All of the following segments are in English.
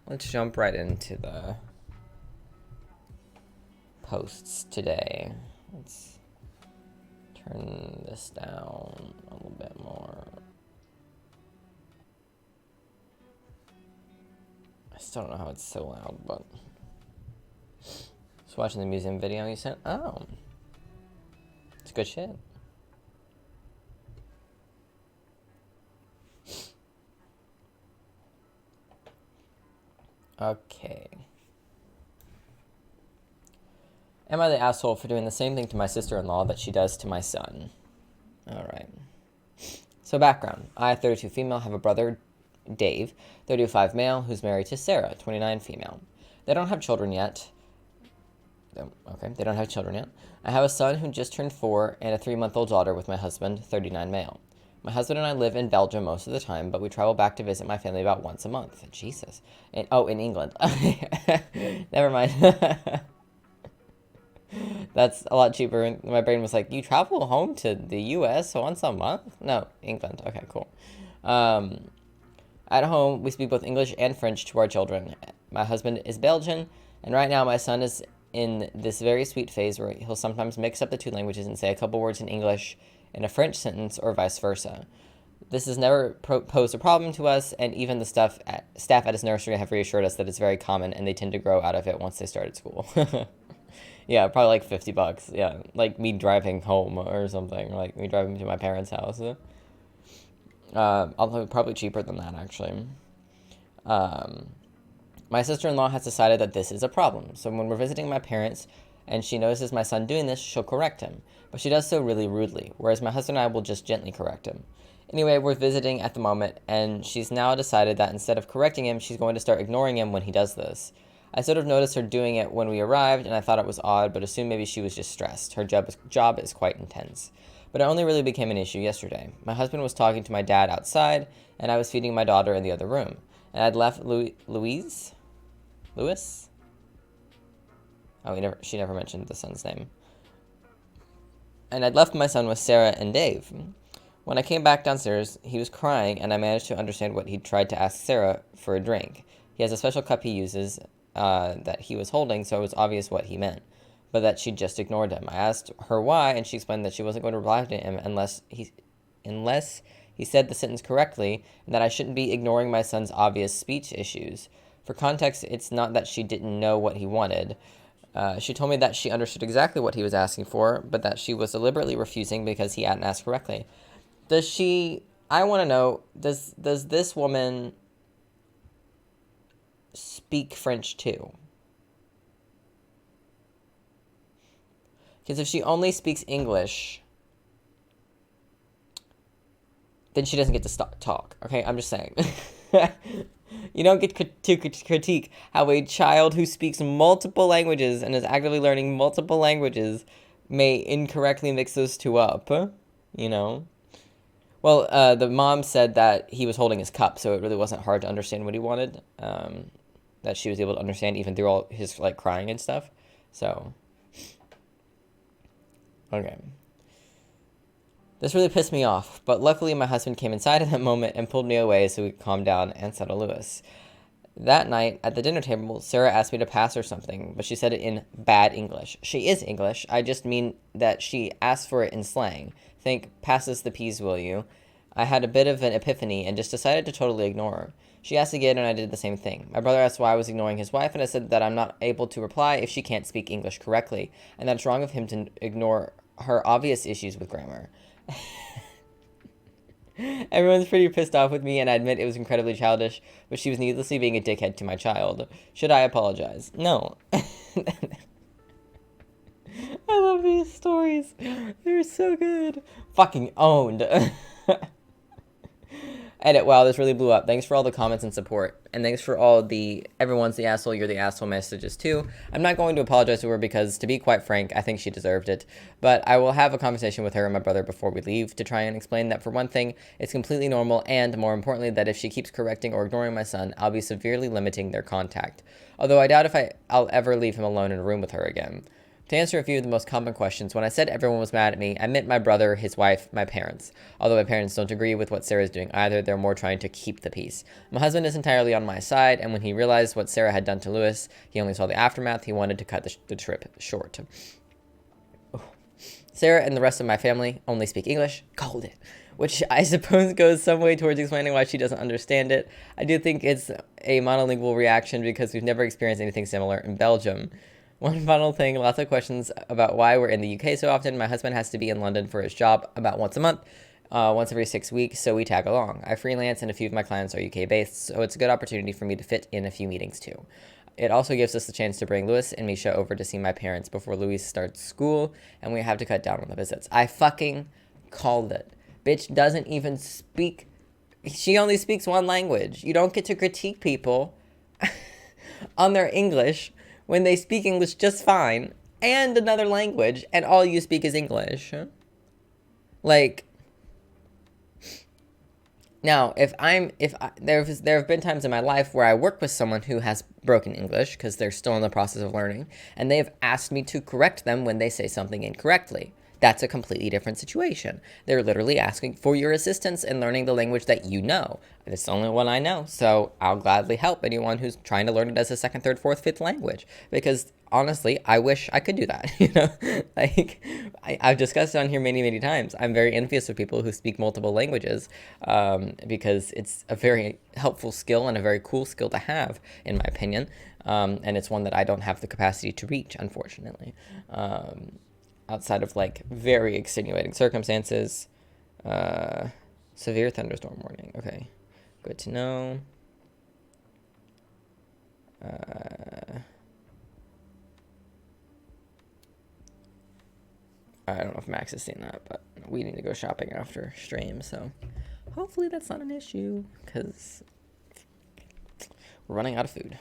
let's jump right into the posts today. Let's turn this down a little bit more. I still don't know how it's so loud, but just watching the museum video you sent. Oh, it's good shit. Okay. Am I the asshole for doing the same thing to my sister-in-law that she does to my son? Alright. So background. I, 32 female, have a brother, Dave, 35 male, who's married to Sarah, 29 female. They don't have children yet. Okay, they don't have children yet. I have a son who just turned 4 and a 3-month-old daughter with my husband, 39 male. My husband and I live in Belgium most of the time, but we travel back to visit my family about once a month. Jesus. In England. Never mind. That's a lot cheaper. My brain was like, you travel home to the U.S. once a month? No, England. Okay, cool. At home, we speak both English and French to our children. My husband is Belgian, and right now my son is in this very sweet phase where he'll sometimes mix up the two languages and say a couple words in English in a French sentence or vice versa. This has never posed a problem to us, and even the staff at his nursery have reassured us that it's very common, and they tend to grow out of it once they start at school. Yeah, probably like $50. Yeah, like me driving home or something, or like me driving to my parents' house. Although probably cheaper than that, actually. My sister-in-law has decided that this is a problem, so when we're visiting my parents and she notices my son doing this, she'll correct him. But she does so really rudely, whereas my husband and I will just gently correct him. Anyway, we're visiting at the moment, and she's now decided that instead of correcting him, she's going to start ignoring him when he does this. I sort of noticed her doing it when we arrived, and I thought it was odd, but assumed maybe she was just stressed. Her job is quite intense. But it only really became an issue yesterday. My husband was talking to my dad outside, and I was feeding my daughter in the other room. And I'd left Louis? Oh, she never mentioned the son's name. And I'd left my son with Sarah and Dave. When I came back downstairs, he was crying, and I managed to understand what he'd tried to ask Sarah for a drink. He has a special cup he uses that he was holding, so it was obvious what he meant, but that she just ignored him. I asked her why, and she explained that she wasn't going to reply to him unless he said the sentence correctly, and that I shouldn't be ignoring my son's obvious speech issues. For context, it's not that she didn't know what he wanted. She told me that she understood exactly what he was asking for, but that she was deliberately refusing because he hadn't asked correctly. I want to know, does this woman speak French too? Because if she only speaks English, then she doesn't get to talk. Okay, I'm just saying. You don't get to critique how a child who speaks multiple languages and is actively learning multiple languages may incorrectly mix those two up, you know? Well, the mom said that he was holding his cup, so it really wasn't hard to understand what he wanted. That she was able to understand even through all his like crying and stuff. So, okay. This really pissed me off, but luckily my husband came inside at that moment and pulled me away so we could calm down and settle Lewis. That night, at the dinner table, Sarah asked me to pass her something, but she said it in bad English. She is English, I just mean that she asked for it in slang. Think, pass us the peas, will you? I had a bit of an epiphany and just decided to totally ignore her. She asked again, and I did the same thing. My brother asked why I was ignoring his wife, and I said that I'm not able to reply if she can't speak English correctly, and that it's wrong of him to ignore her obvious issues with grammar. Everyone's pretty pissed off with me, and I admit it was incredibly childish, but she was needlessly being a dickhead to my child. Should I apologize? No. I love these stories. They're so good. Fucking owned. Edit, wow, this really blew up. Thanks for all the comments and support. And thanks for all the everyone's the asshole, you're the asshole messages too. I'm not going to apologize to her because, to be quite frank, I think she deserved it. But I will have a conversation with her and my brother before we leave to try and explain that for one thing, it's completely normal, and more importantly, that if she keeps correcting or ignoring my son, I'll be severely limiting their contact. Although I doubt if I'll ever leave him alone in a room with her again. To answer a few of the most common questions, when I said everyone was mad at me, I meant my brother, his wife, my parents. Although my parents don't agree with what Sarah's doing either, they're more trying to keep the peace. My husband is entirely on my side, and when he realized what Sarah had done to Lewis, he only saw the aftermath. He wanted to cut the trip short. Sarah and the rest of my family only speak English. Called it. Which I suppose goes some way towards explaining why she doesn't understand it. I do think it's a monolingual reaction because we've never experienced anything similar in Belgium. One final thing, lots of questions about why we're in the UK so often. My husband has to be in London for his job about once a month, once every 6 weeks, so we tag along. I freelance and a few of my clients are UK based, so it's a good opportunity for me to fit in a few meetings too. It also gives us the chance to bring Lewis and Misha over to see my parents before Louis starts school, and we have to cut down on the visits. I fucking called it. Bitch doesn't even speak. She only speaks one language. You don't get to critique people on their English when they speak English just fine and another language, and all you speak is English. Like, now, there have been times in my life where I work with someone who has broken English because they're still in the process of learning, and they have asked me to correct them when they say something incorrectly. That's a completely different situation. They're literally asking for your assistance in learning the language that you know. It's the only one I know, so I'll gladly help anyone who's trying to learn it as a second, third, fourth, fifth language. Because honestly, I wish I could do that. You know, like I've discussed it on here many, many times. I'm very envious of people who speak multiple languages because it's a very helpful skill and a very cool skill to have, in my opinion. And it's one that I don't have the capacity to reach, unfortunately. Outside of like very extenuating circumstances. Severe thunderstorm warning. Okay, good to know. I don't know if Max has seen that, but we need to go shopping after stream, so hopefully that's not an issue because we're running out of food.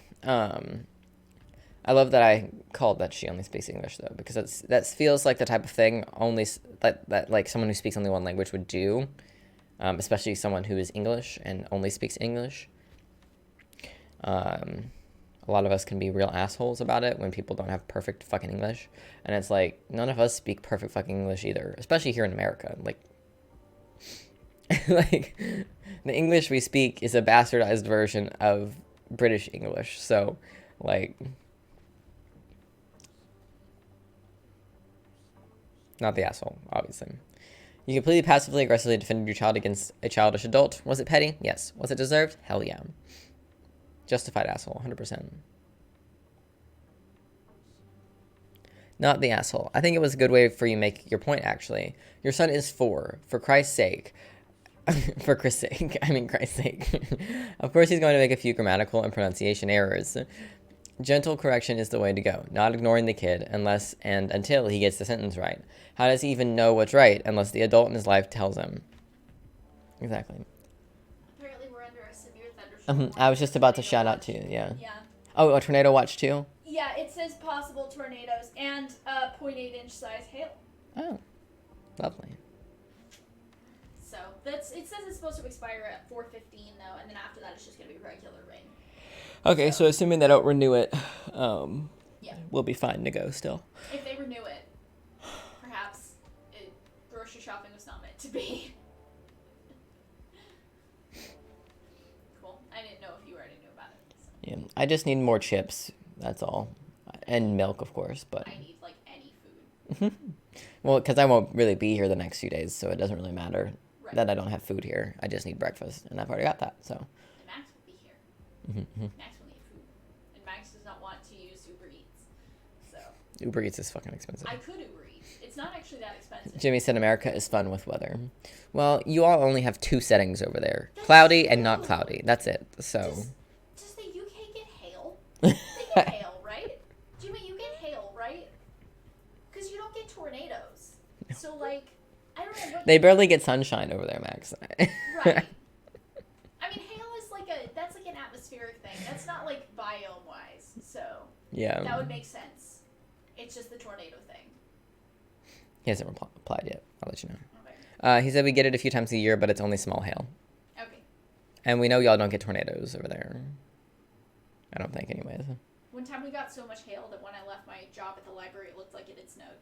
I love that I called that she only speaks English, though, because that feels like the type of thing only that like someone who speaks only one language would do, especially someone who is English and only speaks English. A lot of us can be real assholes about it when people don't have perfect fucking English, and it's like none of us speak perfect fucking English either, especially here in America. Like, like the English we speak is a bastardized version of British English, so like. Not the asshole, obviously. You completely passively aggressively defended your child against a childish adult. Was it petty? Yes. Was it deserved? Hell yeah. Justified asshole, 100%. Not the asshole. I think it was a good way for you to make your point, actually. Your son is 4. For Christ's sake. For Christ's sake. I mean, Christ's sake. Of course he's going to make a few grammatical and pronunciation errors. Gentle correction is the way to go, not ignoring the kid unless and until he gets the sentence right. How does he even know what's right unless the adult in his life tells him? Exactly. Apparently we're under a severe thunderstorm. I was just about to shout out to you, yeah. Yeah. Oh, a tornado watch too? Yeah, it says possible tornadoes and 0.8-inch size hail. Oh, lovely. So it says it's supposed to expire at 4:15 though, and then after that it's just gonna be regular rain. Okay, so assuming they don't renew it, yeah, we'll be fine to go still. If they renew it, perhaps grocery shopping was not meant to be. Cool. I didn't know if you already knew about it. So. Yeah, I just need more chips. That's all, and milk, of course. But I need like any food. Well, because I won't really be here the next few days, so it doesn't really matter that I don't have food here. I just need breakfast, and I've already got that. So. And Max will be here. Max will need food, and Max does not want to use Uber Eats. So. Uber Eats is fucking expensive. I could Uber Eats. It's not actually that expensive. Jimmy said America is fun with weather. Well, you all only have 2 settings over there. Cloudy and not cloudy. That's it. So. Does the UK get hail? They get hail, right? Jimmy, you get hail, right? Because you don't get tornadoes. So, like, I don't know what... They barely get sunshine over there, Max. Right. I mean, hail is that's like an atmospheric thing. That's not, like, biome-wise. So, yeah. That would make sense. It's just the tornado thing. He hasn't replied yet. I'll let you know. Okay. He said we get it a few times a year, but it's only small hail. Okay. And we know y'all don't get tornadoes over there. I don't think, anyways. One time we got so much hail that when I left my job at the library, it looked like it had snowed.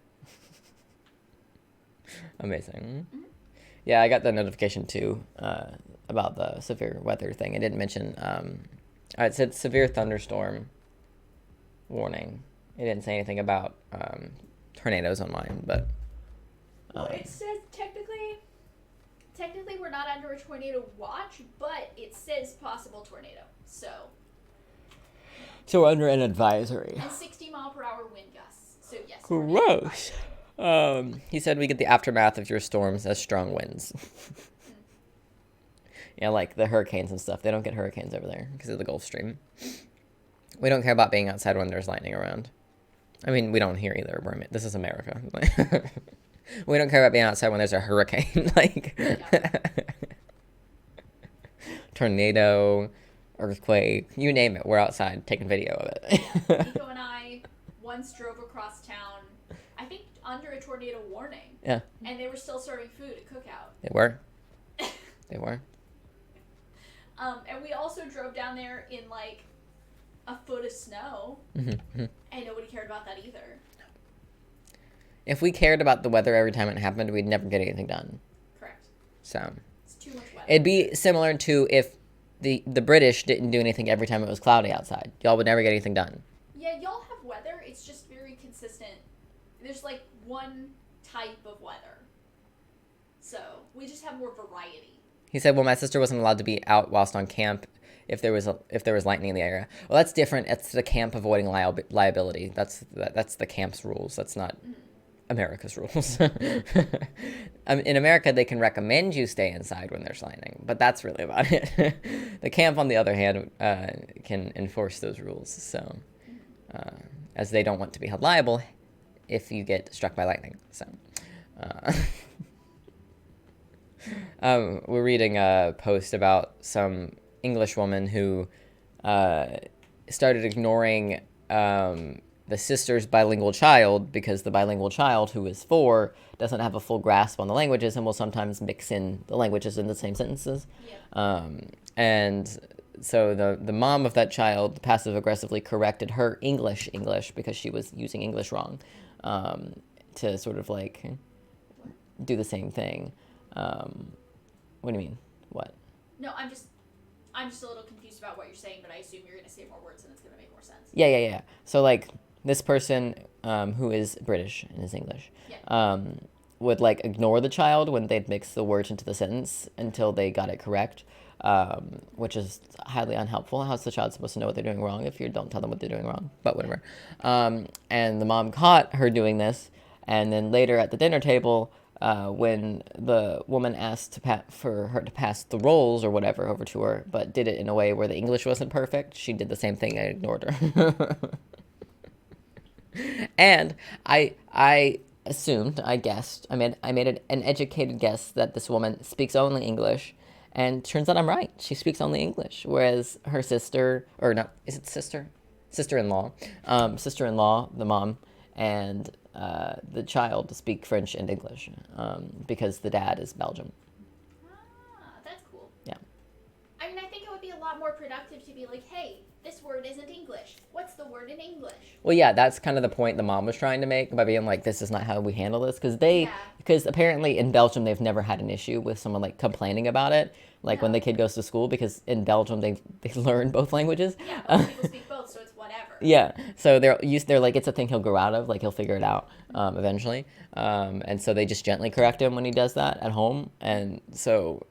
Amazing. Mm-hmm. Yeah, I got the notification too about the severe weather thing. It didn't mention. It said severe thunderstorm warning. It didn't say anything about tornadoes on mine, but. Well, it says technically we're not under a tornado watch, but it says possible tornado. So we're under an advisory. And 60-mile-per-hour wind gusts. So yes. Gross. He said we get the aftermath of your storms as strong winds. Yeah, like the hurricanes and stuff. They don't get hurricanes over there because of the Gulf Stream. We don't care about being outside when there's lightning around. I mean, we don't here either. This is America. We don't care about being outside when there's a hurricane. Like, tornado, earthquake, you name it. We're outside taking video of it. Nico and I once drove across town, I think under a tornado warning. Yeah. And they were still serving food at Cookout. They were. They were. And we also drove down there in like a foot of snow. Mm-hmm. And nobody cared about that either. If we cared about the weather every time it happened, we'd never get anything done. Correct. So. It's too much weather. It'd be similar to if the British didn't do anything every time it was cloudy outside. Y'all would never get anything done. Yeah, y'all have weather. It's just very consistent. There's like one type of weather. So we just have more variety. He said, well, my sister wasn't allowed to be out whilst on camp if there was lightning in the area. Well, that's different. It's the camp avoiding liability. That's the camp's rules. That's not America's rules. In America, they can recommend you stay inside when there's lightning, but that's really about it. The camp, on the other hand, can enforce those rules. So, as they don't want to be held liable if you get struck by lightning. So, we're reading a post about some English woman who started ignoring the sister's bilingual child because the bilingual child, who is 4, doesn't have a full grasp on the languages and will sometimes mix in the languages in the same sentences. Yeah. And so the mom of that child passive-aggressively corrected her English because she was using English wrong, to sort of like do the same thing. What do you mean? What? No, I'm just a little confused about what you're saying, but I assume you're going to say more words and it's going to make more sense. Yeah. So, like, this person who is British and is English would, like, ignore the child when they'd mix the words into the sentence until they got it correct, which is highly unhelpful. How's the child supposed to know what they're doing wrong if you don't tell them what they're doing wrong? But whatever. And the mom caught her doing this, and then later at the dinner table, when the woman asked for her to pass the rolls or whatever over to her, but did it in a way where the English wasn't perfect, she did the same thing and ignored her. And I assumed, I guessed, I made an educated guess that this woman speaks only English, and turns out I'm right. She speaks only English, whereas her sister, or no, is it sister? Sister-in-law, the mom, and the child speak French and English, because the dad is Belgian. Ah, that's cool. Yeah. I mean, I think it would be a lot more productive to be like, hey, this word isn't English. What's the word in English? Well, yeah, that's kind of the point the mom was trying to make by being like, this is not how we handle this. Because apparently in Belgium, they've never had an issue with someone, like, complaining about it. Like, when the kid goes to school, because in Belgium, they learn both languages. Yeah, most people speak both, so it's whatever. Yeah, so they're like, it's a thing he'll grow out of, like, he'll figure it out eventually. And so they just gently correct him when he does that at home. And so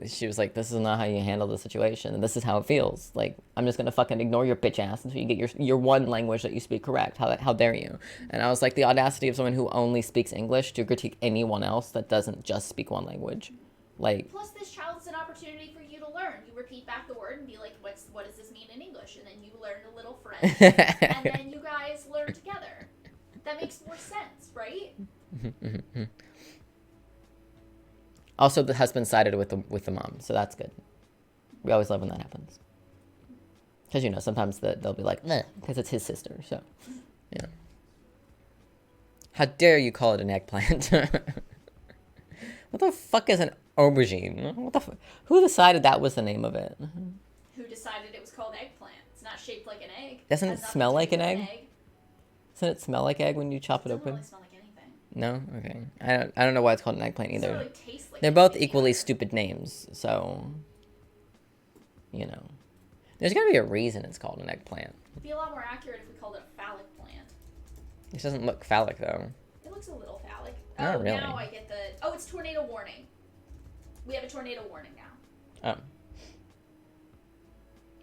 she was like, this is not how you handle the situation, and this is how it feels. Like, I'm just gonna fucking ignore your bitch ass until you get your one language that you speak correct. How dare you? And I was like, the audacity of someone who only speaks English to critique anyone else that doesn't just speak one language. Like, plus this child is an opportunity for you to learn. You repeat back the word and be like, what does this mean in English? And then you learn a little French, and then you guys learn together. That makes more sense, right? Also, the husband sided with the mom, so that's good. We always love when that happens. Because, you know, sometimes they'll be like, meh, because it's his sister, so, you know. How dare you call it an eggplant? What the fuck is an aubergine? Who decided that was the name of it? Who decided it was called eggplant? It's not shaped like an egg. Doesn't it smell like an egg? egg. Doesn't it smell like egg when you chop it Doesn't open? really smell like anything. No? Okay. I don't know why it's called an eggplant It doesn't either. really taste like They're both equally stupid names, so, you know. There's gotta be a reason it's called an eggplant. It'd be a lot more accurate if we called it a phallic plant. This doesn't look phallic, though. It looks a little phallic. Not Oh, really. now I get the... Oh, it's tornado warning. We have a tornado warning now. Oh.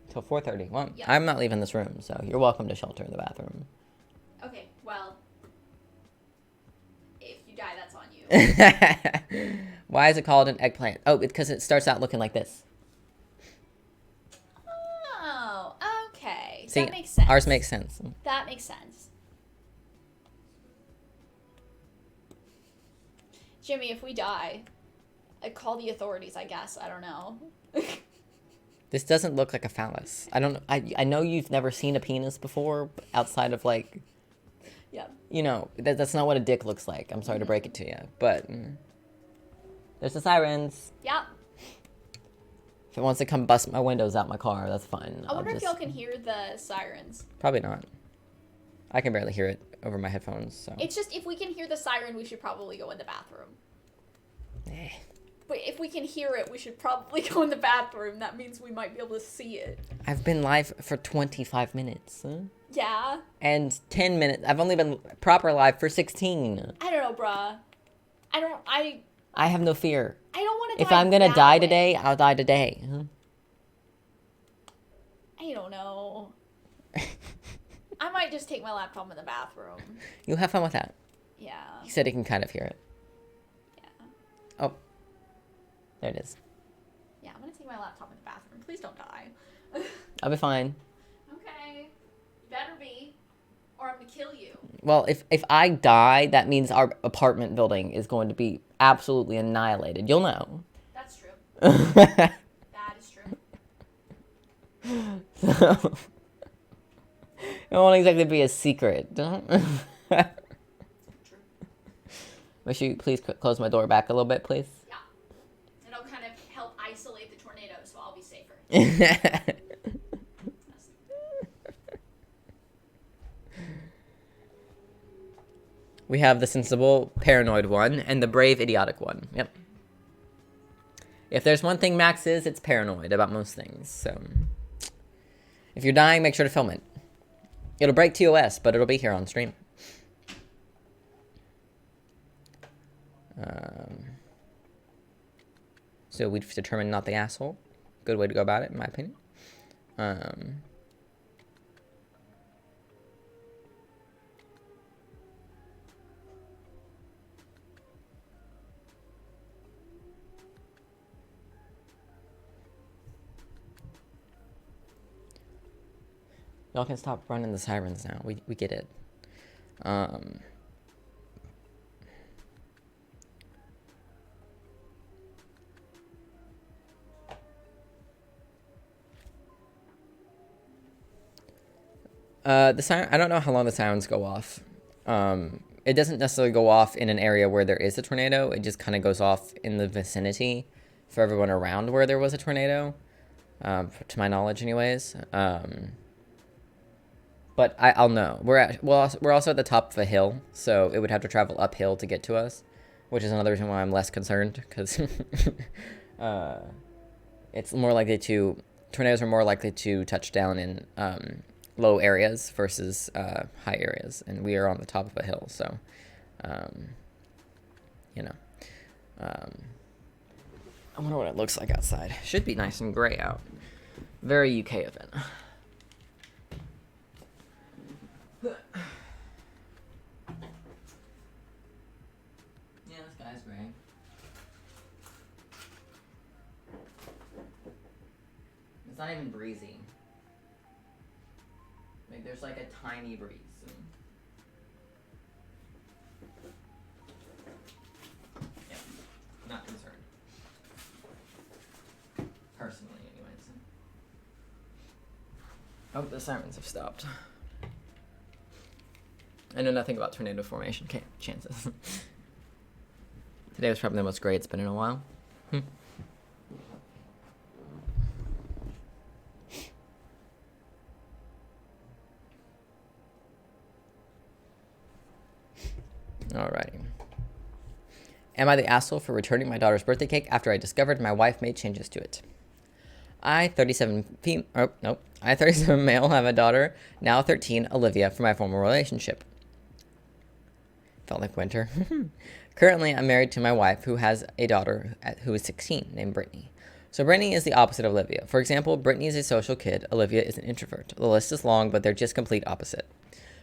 Till 4:30. Well, Yeah. I'm not leaving this room, so you're welcome to shelter in the bathroom. Okay, well... If you die, that's on you. Why is it called an eggplant? Oh, it's because it starts out looking like this. Oh, okay. See, that makes sense. Ours makes sense. That makes sense. Jimmy, if we die, I'd call the authorities, I guess. I don't know. This doesn't look like a phallus. I don't. I know you've never seen a penis before, outside of like. Yeah. You know, that's not what a dick looks like. I'm sorry to break it to you, but there's the sirens. Yeah. If it wants to come bust my windows out my car, that's fine. I wonder if y'all can hear the sirens. Probably not. I can barely hear it over my headphones, so. It's just, if we can hear the siren, we should probably go in the bathroom. Eh. But if we can hear it, we should probably go in the bathroom. That means we might be able to see it. I've been live for 25 minutes. Yeah. And 10 minutes. I've only been proper live for 16. I don't know, bruh. I have no fear. I don't want to die If I'm gonna that die way. today, I'll die today. I don't know. I might just take my laptop in the bathroom. You'll have fun with that. Yeah. He said he can kind of hear it. Yeah. Oh. There it is. Yeah, I'm gonna take my laptop in the bathroom. Please don't die. I'll be fine. Okay. You better be. Or I'm gonna kill you. Well, if I die, that means our apartment building is going to be absolutely annihilated. You'll know. That's true. That That is true. So, it won't exactly be a secret. True. Wish you please close my door back a little bit, please. Yeah. It'll kind of help isolate the tornado, so I'll be safer. We have the sensible, paranoid one, and the brave, idiotic one. Yep. If there's one thing Max is, it's paranoid about most things. So, if you're dying, make sure to film it. It'll break TOS, but it'll be here on stream. So we've determined not the asshole. Good way to go about it, in my opinion. Y'all can stop running the sirens now. We get it. The siren, I don't know how long the sirens go off. It doesn't necessarily go off in an area where there is a tornado. It just kind of goes off in the vicinity for everyone around where there was a tornado, to my knowledge anyways. But I'll know. We're also at the top of a hill, so it would have to travel uphill to get to us, which is another reason why I'm less concerned, because it's more likely to, tornadoes are more likely to touch down in low areas versus high areas, and we are on the top of a hill, so you know. I wonder what it looks like outside. Should be nice and gray out. Very UK event. Yeah, this guy's gray. It's not even breezy. Like, there's like a tiny breeze. Yeah, not concerned. Personally, anyways. Oh, the sirens have stopped. I know nothing about tornado formation chances. Today was probably the most gray it's been in a while. Alrighty. Am I the asshole for returning my daughter's birthday cake after I discovered my wife made changes to it? I, 37 male, have a daughter, now 13, Olivia, from my former relationship. Felt like winter. Currently, I'm married to my wife, who has a daughter who is 16, named Brittany. So Brittany is the opposite of Olivia. For example, Brittany is a social kid. Olivia is an introvert. The list is long, but they're just complete opposite.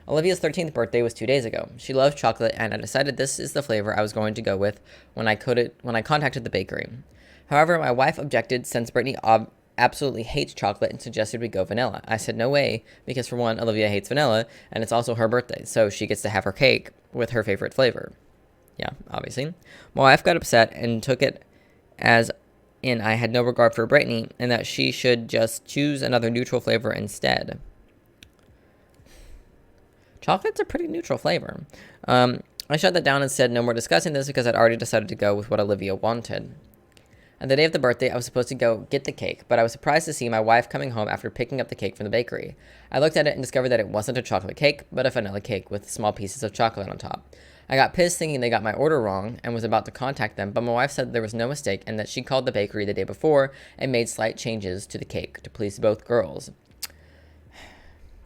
Olivia's 13th birthday was 2 days ago. She loves chocolate, and I decided this is the flavor I was going to go with when I contacted the bakery. However, my wife objected since Brittany absolutely hates chocolate and suggested we go vanilla. I said no way, because for one, Olivia hates vanilla, and it's also her birthday, so she gets to have her cake with her favorite flavor. Yeah, obviously. My wife got upset and took it as in I had no regard for Brittany, and that she should just choose another neutral flavor instead. Chocolate's a pretty neutral flavor. I shut that down and said no more discussing this because I'd already decided to go with what Olivia wanted. On the day of the birthday, I was supposed to go get the cake, but I was surprised to see my wife coming home after picking up the cake from the bakery. I looked at it and discovered that it wasn't a chocolate cake, but a vanilla cake with small pieces of chocolate on top. I got pissed thinking they got my order wrong and was about to contact them, but my wife said there was no mistake and that she called the bakery the day before and made slight changes to the cake to please both girls.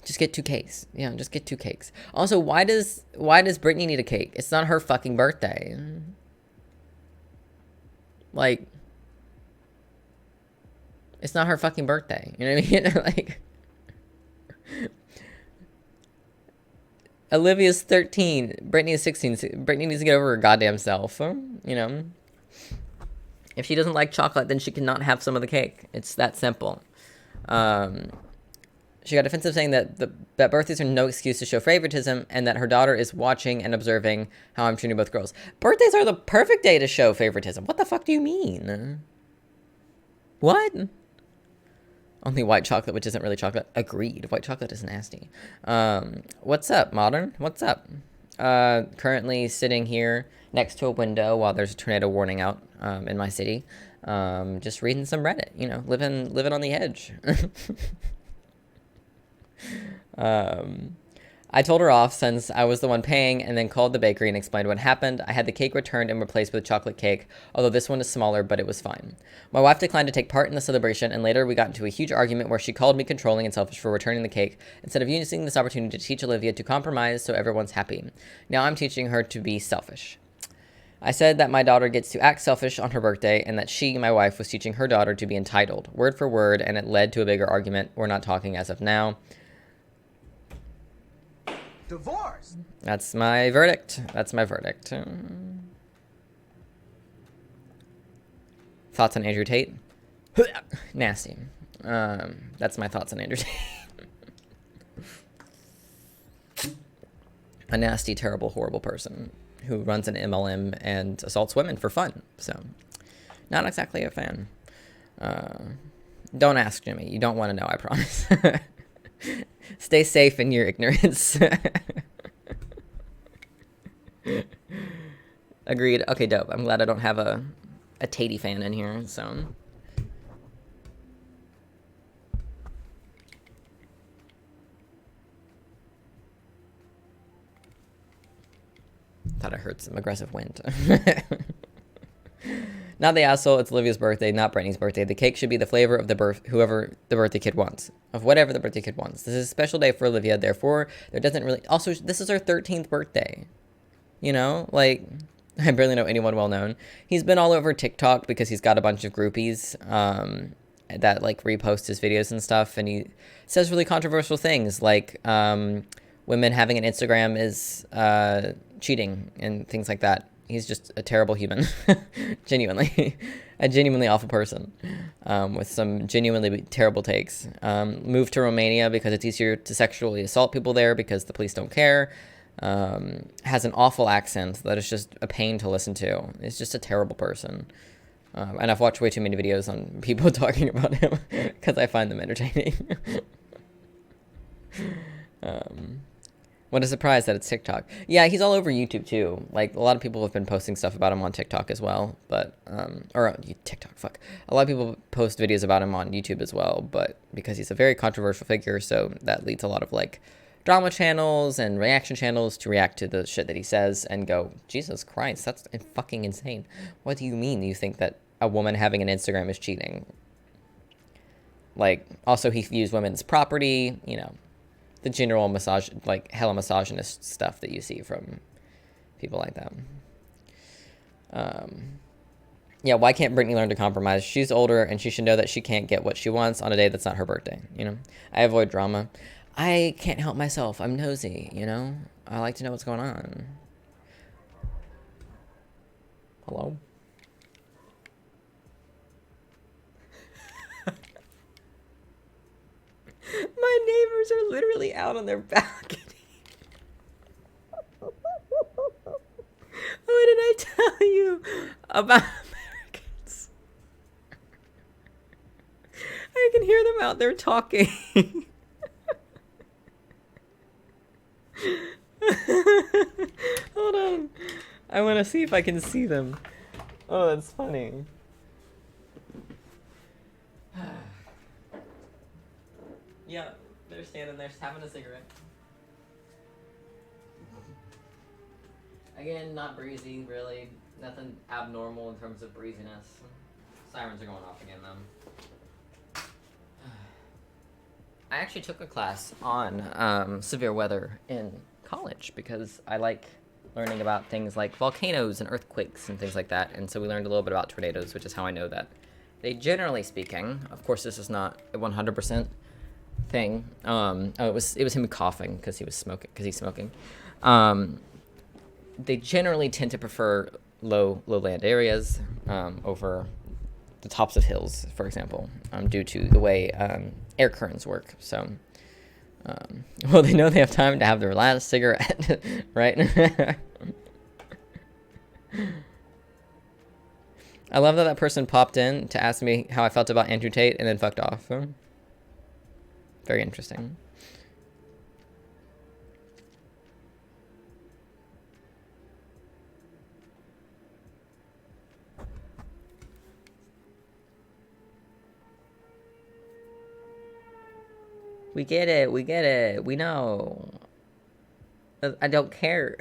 Just get 2 cakes. Yeah, just get 2 cakes. Also, why does Brittany need a cake? It's not her fucking birthday. Like, it's not her fucking birthday. You know what I mean? Like, Olivia's 13. Brittany is 16. Brittany needs to get over her goddamn self. You know? If she doesn't like chocolate, then she cannot have some of the cake. It's that simple. She got defensive saying that that birthdays are no excuse to show favoritism and that her daughter is watching and observing how I'm treating both girls. Birthdays are the perfect day to show favoritism. What the fuck do you mean? What? Only white chocolate, which isn't really chocolate. Agreed. White chocolate is nasty. What's up, Modern? What's up? Currently sitting here next to a window while there's a tornado warning out in my city. Just reading some Reddit, you know, living on the edge. I told her off since I was the one paying and then called the bakery and explained what happened. I had the cake returned and replaced with chocolate cake, although this one is smaller, but it was fine. My wife declined to take part in the celebration, and later we got into a huge argument where she called me controlling and selfish for returning the cake instead of using this opportunity to teach Olivia to compromise so everyone's happy. Now I'm teaching her to be selfish. I said that my daughter gets to act selfish on her birthday and that she, my wife, was teaching her daughter to be entitled, word for word, and it led to a bigger argument. We're not talking as of now. Divorce. That's my verdict. That's my verdict. Thoughts on Andrew Tate? Nasty. That's my thoughts on Andrew Tate. A nasty, terrible, horrible person who runs an MLM and assaults women for fun. So, not exactly a fan. Don't ask Jimmy. You don't want to know, I promise. Stay safe in your ignorance. Agreed. Okay, dope. I'm glad I don't have a Tatey fan in here, so. Thought I heard some aggressive wind. Not the asshole, it's Olivia's birthday, not Brittany's birthday. The cake should be the flavor of whoever the birthday kid wants. Of whatever the birthday kid wants. This is a special day for Olivia, therefore, there doesn't really... Also, this is her 13th birthday. You know? Like, I barely know anyone well-known. He's been all over TikTok because he's got a bunch of groupies that, like, repost his videos and stuff. And he says really controversial things, like women having an Instagram is cheating and things like that. He's just a terrible human, genuinely, a genuinely awful person, with some genuinely terrible takes. Moved to Romania because it's easier to sexually assault people there because the police don't care. Has an awful accent that is just a pain to listen to. He's just a terrible person. And I've watched way too many videos on people talking about him because I find them entertaining. What a surprise that it's TikTok. Yeah, he's all over YouTube too. Like, a lot of people have been posting stuff about him on TikTok as well. But, TikTok, fuck. A lot of people post videos about him on YouTube as well. But because he's a very controversial figure, so that leads a lot of, like, drama channels and reaction channels to react to the shit that he says and go, Jesus Christ, that's fucking insane. What do you mean you think that a woman having an Instagram is cheating? Like, also he views women's property, you know, the general hella misogynist stuff that you see from people like that. Yeah, why can't Brittany learn to compromise? She's older, and she should know that she can't get what she wants on a day that's not her birthday, you know? I avoid drama. I can't help myself. I'm nosy, you know? I like to know what's going on. Hello? My neighbors are literally out on their balcony. What did I tell you about Americans? I can hear them out there talking. Hold on. I want to see if I can see them. Oh, that's funny. Yeah, they're standing there just having a cigarette. Again, not breezy, really. Nothing abnormal in terms of breeziness. Sirens are going off again, though. I actually took a class on severe weather in college because I like learning about things like volcanoes and earthquakes and things like that. And so we learned a little bit about tornadoes, which is how I know that they, generally speaking, of course this is not a 100% thing. It was him coughing because he's smoking. They generally tend to prefer low land areas over the tops of hills, for example, due to the way air currents work. So, well, they know they have time to have their last cigarette, right? I love that person popped in to ask me how I felt about Andrew Tate and then fucked off. Very interesting. We get it. We know. I don't care.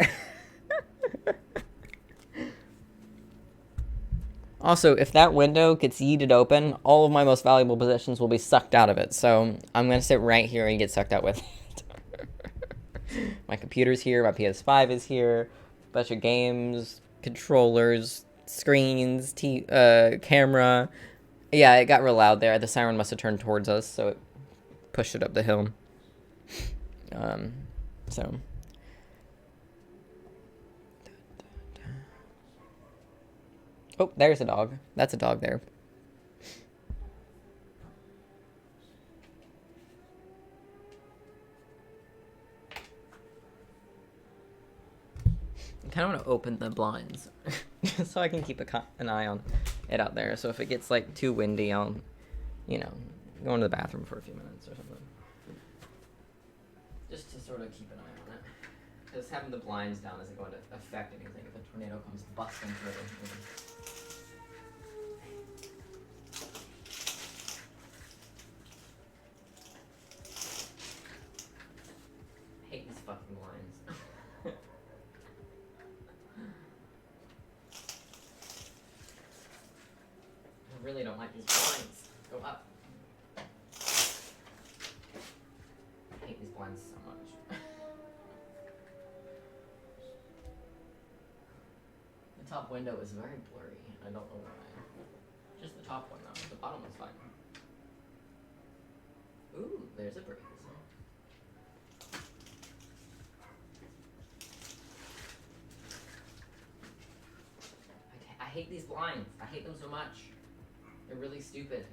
Also, if that window gets yeeted open, all of my most valuable possessions will be sucked out of it. So I'm going to sit right here and get sucked out with it. My computer's here. My PS5 is here. A bunch of games, controllers, screens, camera. Yeah, it got real loud there. The siren must have turned towards us, so it pushed it up the hill. So... Oh, there's a dog. That's a dog there. I kind of want to open the blinds so I can keep an eye on it out there. So if it gets like too windy, I'll, you know, go into the bathroom for a few minutes or something. Just to sort of keep an eye on it. Because having the blinds down isn't going to affect anything if a tornado comes busting through. Hate these fucking lines. I really don't like these blinds. Go up. I hate these blinds so much. The top window is very blurry. I don't know why. Just the top one though. The bottom one's fine. Ooh, there's a breeze. I hate these blinds. I hate them so much. They're really stupid.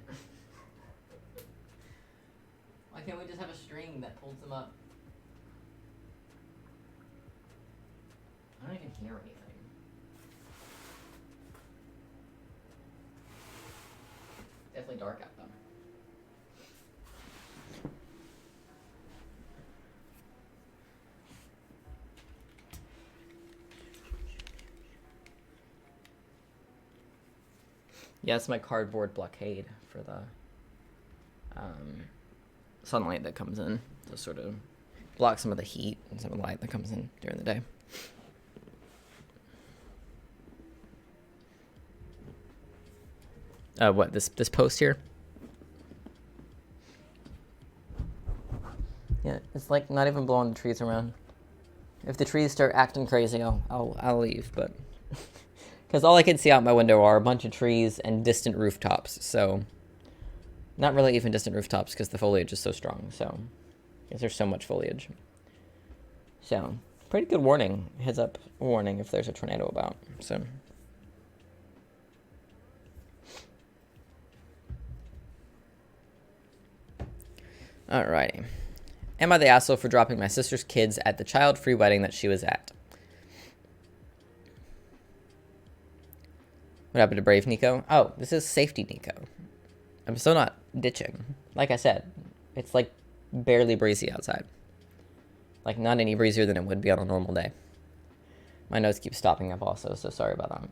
Why can't we just have a string that pulls them up? I don't even hear anything. Definitely dark out though. Yeah, it's my cardboard blockade for the sunlight that comes in to sort of block some of the heat and some of the light that comes in during the day. What, this post here? Yeah, it's like not even blowing the trees around. If the trees start acting crazy, I'll leave, but because all I can see out my window are a bunch of trees and distant rooftops. So, not really even distant rooftops because the foliage is so strong. So, because there's so much foliage. So, pretty good warning, heads up warning if there's a tornado about. So. Alrighty. Am I the asshole for dropping my sister's kids at the child-free wedding that she was at? What happened to Brave Nico? Oh, this is Safety Nico. I'm still not ditching. Like I said, it's like barely breezy outside. Like not any breezier than it would be on a normal day. My notes keep stopping up also, so sorry about that.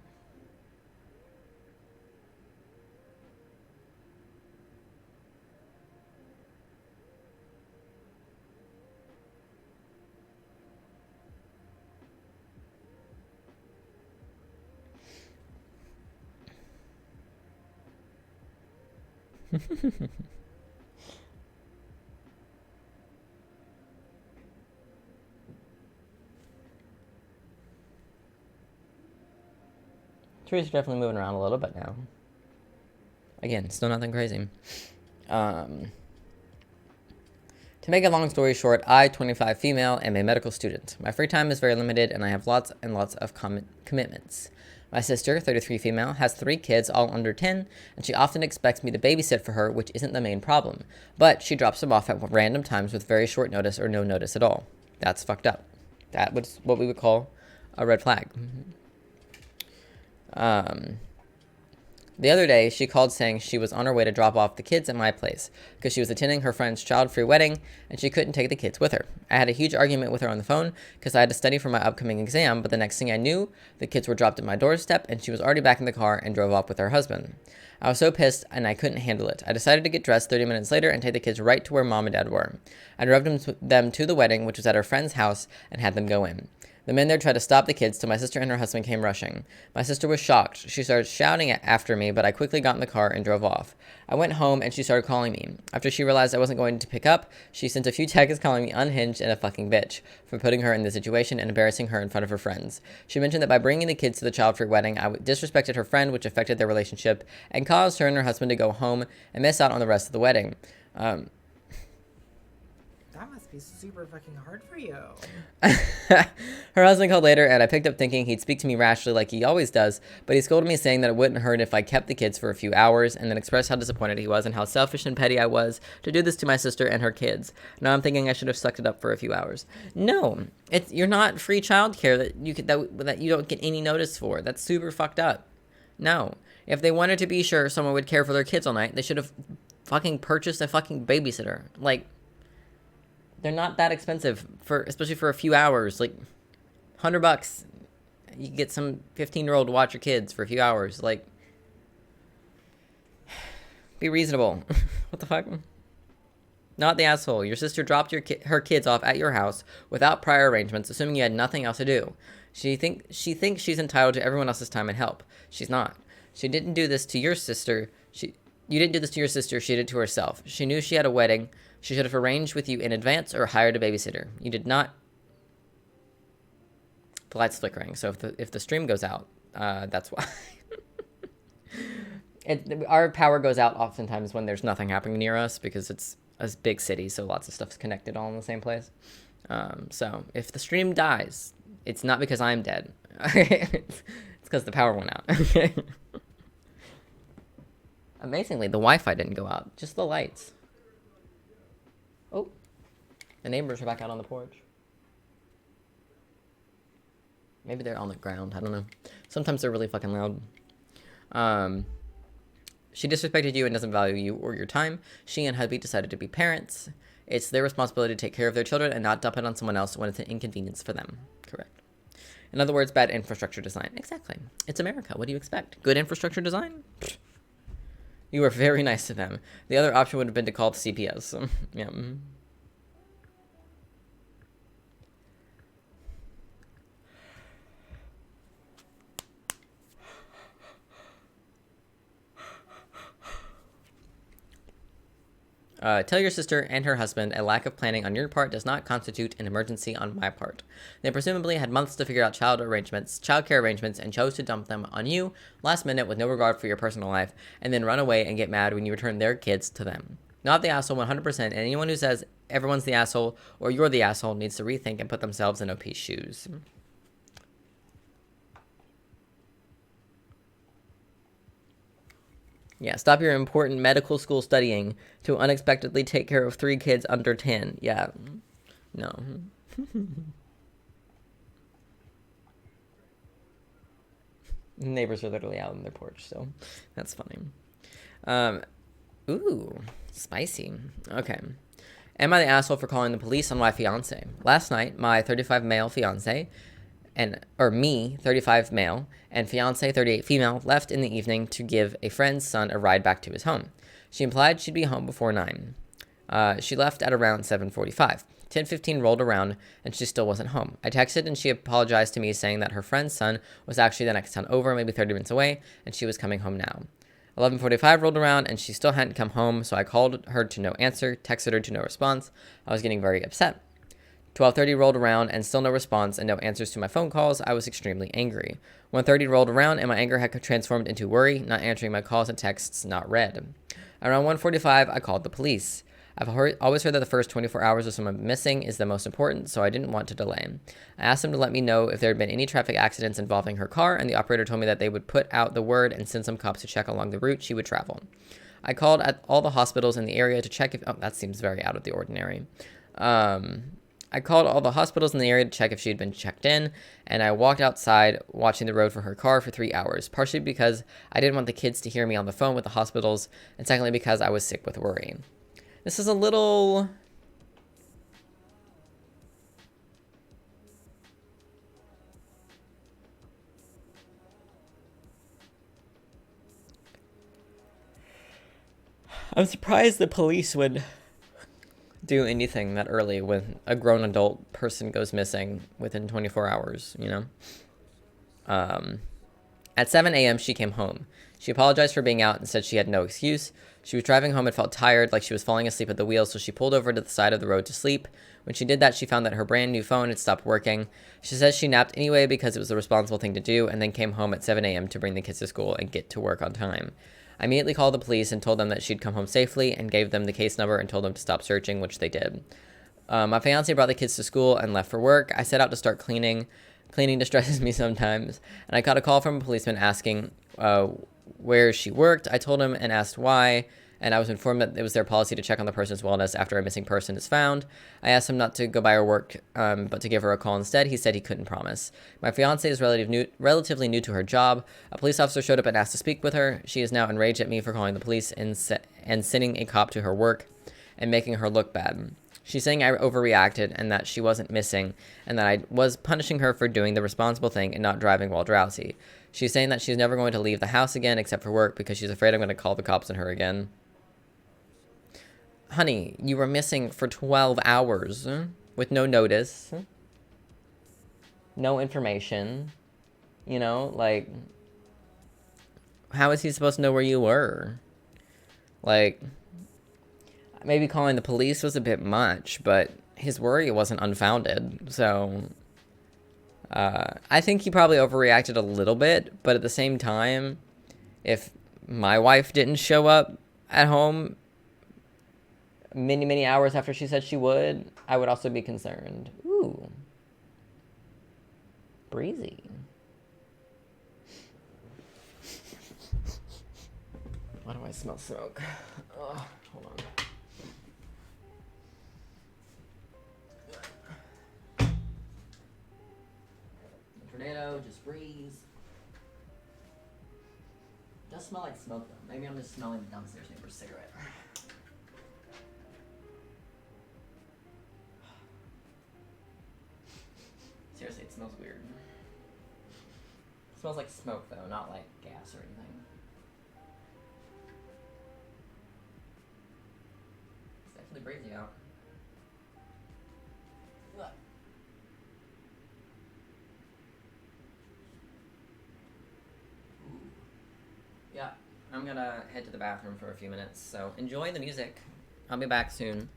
Trees are definitely moving around a little bit now. Again, still nothing crazy. To make a long story short, I, 25 female, am a medical student. My free time is very limited, and I have lots and lots of commitments. My sister, 33 female, has 3 kids, all under 10, and she often expects me to babysit for her, which isn't the main problem. But she drops them off at random times with very short notice or no notice at all. That's fucked up. That was what we would call a red flag. The other day, she called saying she was on her way to drop off the kids at my place because she was attending her friend's child-free wedding and she couldn't take the kids with her. I had a huge argument with her on the phone because I had to study for my upcoming exam, but the next thing I knew, the kids were dropped at my doorstep and she was already back in the car and drove off with her husband. I was so pissed and I couldn't handle it. I decided to get dressed 30 minutes later and take the kids right to where mom and dad were. I drove them to the wedding, which was at her friend's house, and had them go in. The men there tried to stop the kids till my sister and her husband came rushing. My sister was shocked. She started shouting after me, but I quickly got in the car and drove off. I went home and she started calling me. After she realized I wasn't going to pick up, she sent a few texts calling me unhinged and a fucking bitch for putting her in this situation and embarrassing her in front of her friends. She mentioned that by bringing the kids to the child-free wedding, I disrespected her friend, which affected their relationship, and caused her and her husband to go home and miss out on the rest of the wedding. That must be super fucking hard for you. Her husband called later, and I picked up thinking he'd speak to me rashly like he always does, but he scolded me saying that it wouldn't hurt if I kept the kids for a few hours, and then expressed how disappointed he was and how selfish and petty I was to do this to my sister and her kids. Now I'm thinking I should have sucked it up for a few hours. No, you're not free childcare that you don't get any notice for. That's super fucked up. No. If they wanted to be sure someone would care for their kids all night, they should have fucking purchased a fucking babysitter. Like, they're not that expensive, especially for a few hours. Like, $100. You can get some 15-year-old to watch your kids for a few hours. Like, be reasonable. What the fuck? Not the asshole. Your sister dropped her kids off at your house without prior arrangements, assuming you had nothing else to do. She thinks she's entitled to everyone else's time and help. She's not. She didn't do this to your sister. You didn't do this to your sister. She did it to herself. She knew she had a wedding. She should have arranged with you in advance or hired a babysitter. You did not. The light's flickering, so if the stream goes out, that's why. Our power goes out oftentimes when there's nothing happening near us because it's a big city, so lots of stuff's connected all in the same place. So if the stream dies, it's not because I'm dead. It's because the power went out. Amazingly, the Wi-Fi didn't go out, just the lights. Oh, the neighbors are back out on the porch. Maybe they're on the ground, I don't know. Sometimes they're really fucking loud. She disrespected you and doesn't value you or your time. She and hubby decided to be parents. It's their responsibility to take care of their children and not dump it on someone else when it's an inconvenience for them. Correct. In other words, bad infrastructure design. Exactly. It's America. What do you expect? Good infrastructure design? Pfft. You were very nice to them. The other option would have been to call the CPS. Yeah. Tell your sister and her husband a lack of planning on your part does not constitute an emergency on my part. They presumably had months to figure out childcare arrangements, and chose to dump them on you last minute with no regard for your personal life, and then run away and get mad when you return their kids to them. Not the asshole 100%, and anyone who says everyone's the asshole or you're the asshole needs to rethink and put themselves in OP's shoes. Yeah, stop your important medical school studying to unexpectedly take care of 3 kids under 10. Yeah. No. Neighbors are literally out on their porch, so that's funny. Ooh, spicy. Okay. Am I the asshole for calling the police on my fiance? Last night, my 35 male fiance me, 35 male, and fiance, 38 female, left in the evening to give a friend's son a ride back to his home. She implied she'd be home before 9. She left at around 7:45. 10:15 rolled around, and she still wasn't home. I texted, and she apologized to me, saying that her friend's son was actually the next town over, maybe 30 minutes away, and she was coming home now. 11:45 rolled around, and she still hadn't come home, so I called her to no answer, texted her to no response. I was getting very upset. 12:30 rolled around, and still no response and no answers to my phone calls. I was extremely angry. 1:30 rolled around, and my anger had transformed into worry, not answering my calls and texts not read. Around 1:45, I called the police. I've always heard that the first 24 hours of someone missing is the most important, so I didn't want to delay. I asked them to let me know if there had been any traffic accidents involving her car, and the operator told me that they would put out the word and send some cops to check along the route she would travel. I called at all the hospitals in the area to check if... Oh, that seems very out of the ordinary. I called all the hospitals in the area to check if she had been checked in, and I walked outside watching the road for her car for 3 hours, partially because I didn't want the kids to hear me on the phone with the hospitals, and secondly because I was sick with worry. This is a little... I'm surprised the police would do anything that early when a grown adult person goes missing within 24 hours, you know? At 7 a.m., she came home. She apologized for being out and said she had no excuse. She was driving home and felt tired, like she was falling asleep at the wheel, so she pulled over to the side of the road to sleep. When she did that, she found that her brand new phone had stopped working. She says she napped anyway because it was the responsible thing to do, and then came home at 7 a.m. to bring the kids to school and get to work on time. I immediately called the police and told them that she'd come home safely, and gave them the case number and told them to stop searching, which they did. My fiance brought the kids to school and left for work. I set out to start cleaning. Cleaning distresses me sometimes, and I got a call from a policeman asking where she worked. I told him and asked why, and I was informed that it was their policy to check on the person's wellness after a missing person is found. I asked him not to go by her work, but to give her a call instead. He said he couldn't promise. My fiance is relatively new to her job. A police officer showed up and asked to speak with her. She is now enraged at me for calling the police and sending a cop to her work and making her look bad. She's saying I overreacted and that she wasn't missing, and that I was punishing her for doing the responsible thing and not driving while drowsy. She's saying that she's never going to leave the house again except for work because she's afraid I'm going to call the cops on her again. Honey, you were missing for 12 hours with no notice, no information, you know, like, how is he supposed to know where you were? Like, maybe calling the police was a bit much, but his worry wasn't unfounded, so I think he probably overreacted a little bit, but at the same time, if my wife didn't show up at home many hours after she said she would, I would also be concerned. Ooh. Breezy. Why do I smell smoke? Ugh, hold on. Tornado, just breeze. It does smell like smoke though. Maybe I'm just smelling the downstairs neighbor's cigarette. Seriously, it smells weird. It smells like smoke though, not like gas or anything. It's definitely breezy out. Look. Yeah, I'm gonna head to the bathroom for a few minutes, so enjoy the music. I'll be back soon.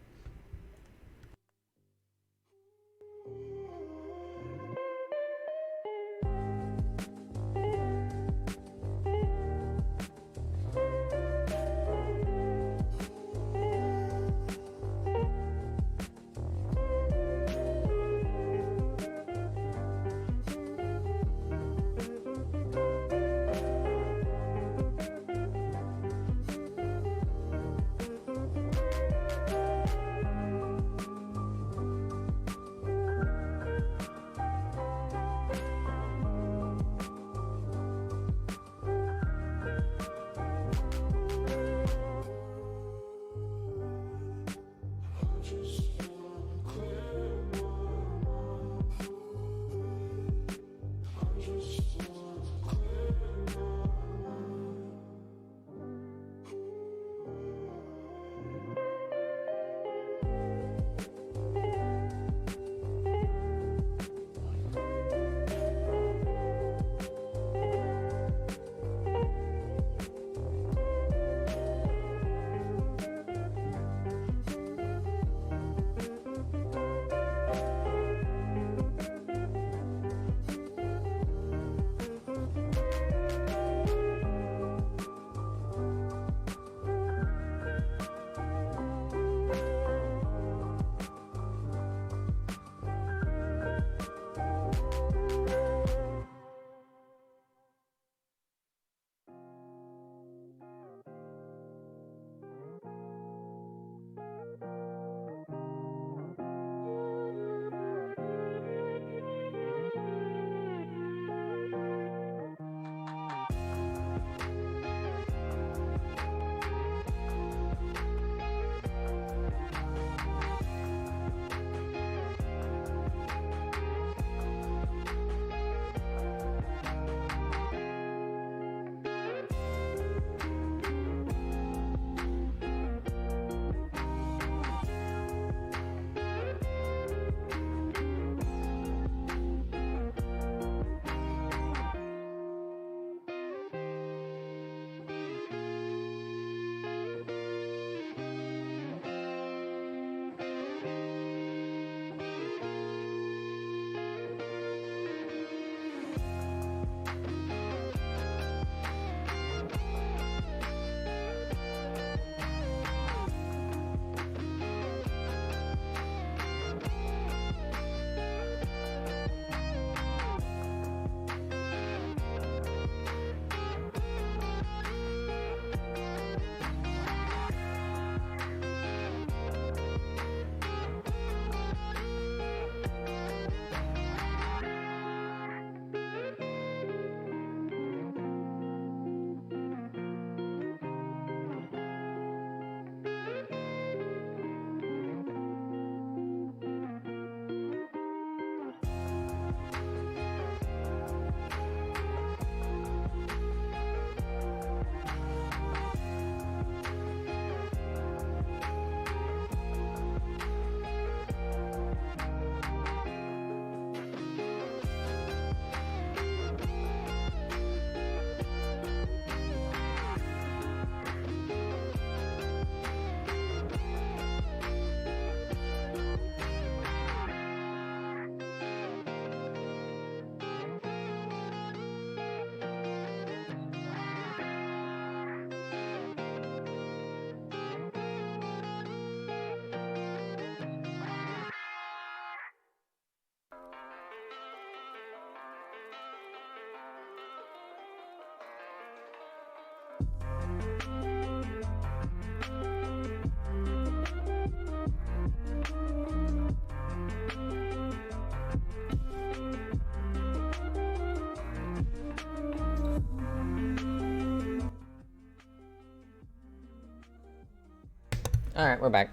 Alright, we're back.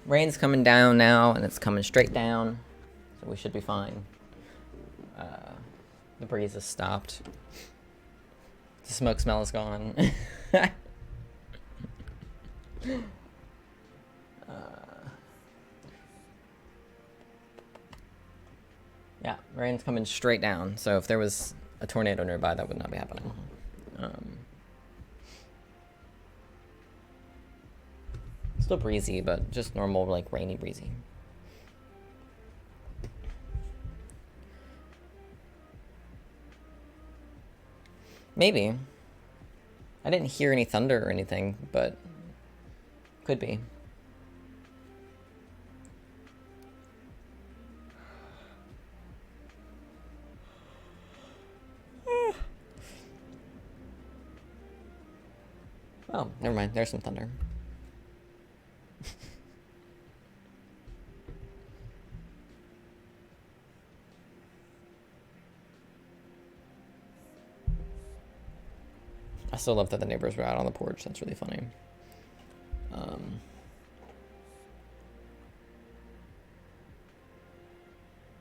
Rain's coming down now, and it's coming straight down, so we should be fine. The breeze has stopped. The smoke smell is gone. Yeah, rain's coming straight down, so if there was a tornado nearby, that would not be happening. Still breezy, but just normal, like, rainy breezy. Maybe. I didn't hear any thunder or anything, but could be. Oh, never mind. There's some thunder. I still love that the neighbors were out on the porch. That's really funny.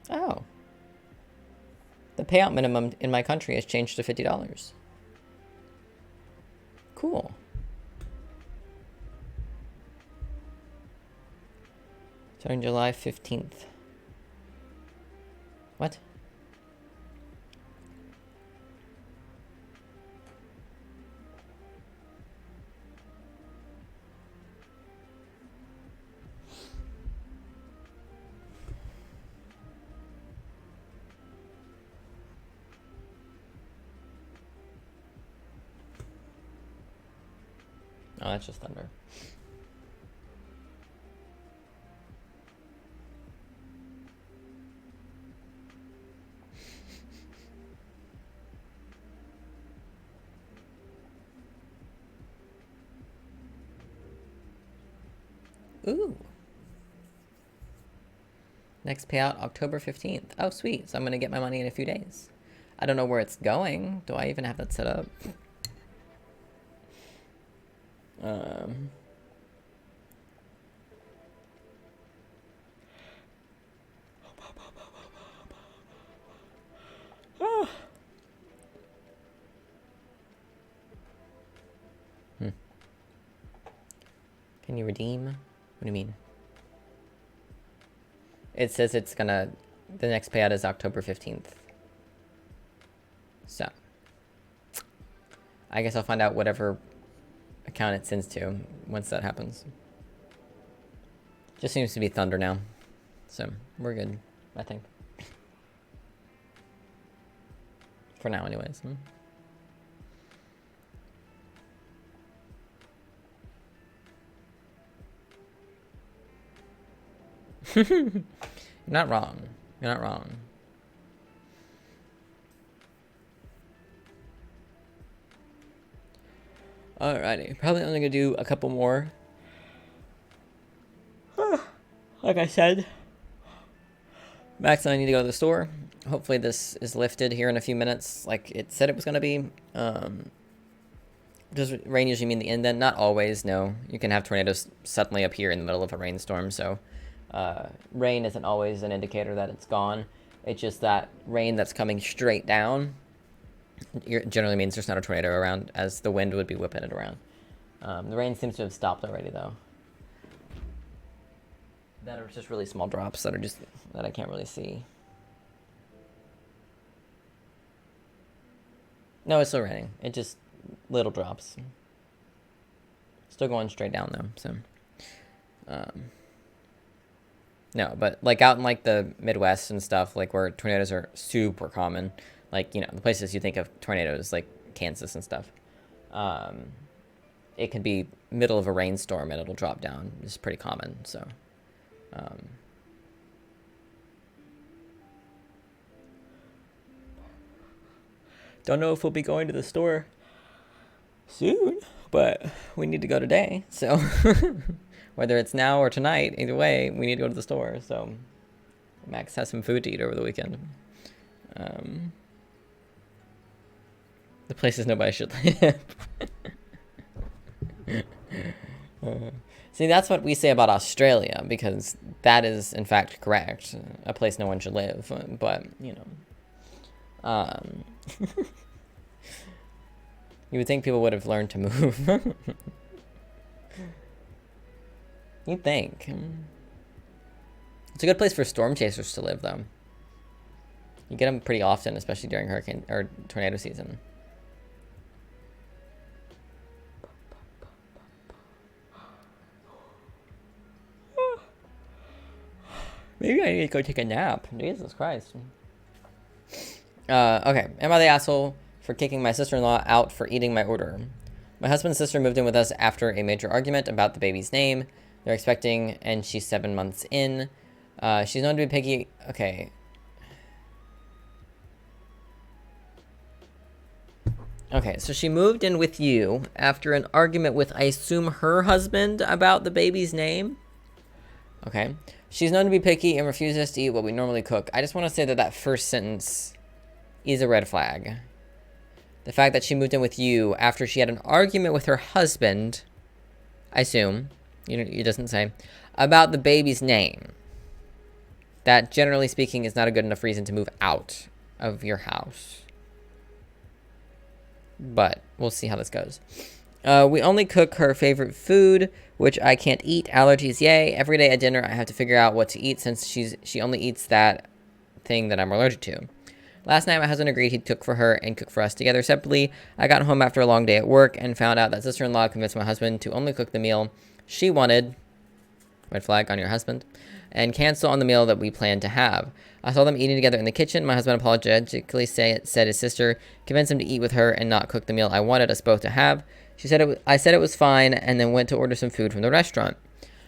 Oh. The payout minimum in my country has changed to $50. Cool. Starting July 15th. What? Oh, that's just thunder. Ooh. Next payout, October 15th. Oh, sweet. So I'm going to get my money in a few days. I don't know where it's going. Do I even have that set up? Can you redeem? What do you mean? It says it's gonna... The next payout is October 15th. So. I guess I'll find out whatever account it sends to once that happens. Just seems to be thunder now. So, we're good, I think. For now, anyways. You're not wrong. You're not wrong. Alrighty. Probably only gonna do a couple more. Like I said. Max and I need to go to the store. Hopefully this is lifted here in a few minutes like it said it was gonna be. Does rain usually mean the end then? Not always, no. You can have tornadoes suddenly appear in the middle of a rainstorm, so rain isn't always an indicator that it's gone. It's just that rain that's coming straight down generally means there's not a tornado around, as the wind would be whipping it around. The rain seems to have stopped already, though. That are just really small drops that I can't really see. No, it's still raining. It just little drops. Still going straight down though, so. No, but like out in like the Midwest and stuff, like where tornadoes are super common, like, you know, the places you think of tornadoes, like Kansas and stuff. It can be middle of a rainstorm and it'll drop down. It's pretty common, so. Don't know if we'll be going to the store soon, but we need to go today, so. Whether it's now or tonight, either way, we need to go to the store, so. Max has some food to eat over the weekend. The places nobody should live. See, that's what we say about Australia, because that is, in fact, correct. A place no one should live, but, you know. You would think people would have learned to move. You'd think. It's a good place for storm chasers to live, though. You get them pretty often, especially during hurricane or tornado season. Maybe I need to go take a nap. Jesus Christ. Okay. Am I the asshole for kicking my sister-in-law out for eating my order? My husband's sister moved in with us after a major argument about the baby's name. They're expecting, and she's 7 months in. She's known to be picky. Okay. Okay, so she moved in with you after an argument with, I assume, her husband about the baby's name? Okay. She's known to be picky and refuses to eat what we normally cook. I just want to say that that first sentence is a red flag. The fact that she moved in with you after she had an argument with her husband, I assume, it doesn't say, about the baby's name. That, generally speaking, is not a good enough reason to move out of your house. But we'll see how this goes. We only cook her favorite food, which I can't eat. Allergies, yay. Every day at dinner, I have to figure out what to eat since she only eats that thing that I'm allergic to. Last night, my husband agreed he'd cook for her and cook for us together separately. I got home after a long day at work and found out that sister-in-law convinced my husband to only cook the meal she wanted, red flag on your husband, and cancel on the meal that we planned to have. I saw them eating together in the kitchen. My husband apologetically said his sister convinced him to eat with her and not cook the meal I wanted us both to have. I said it was fine and then went to order some food from the restaurant.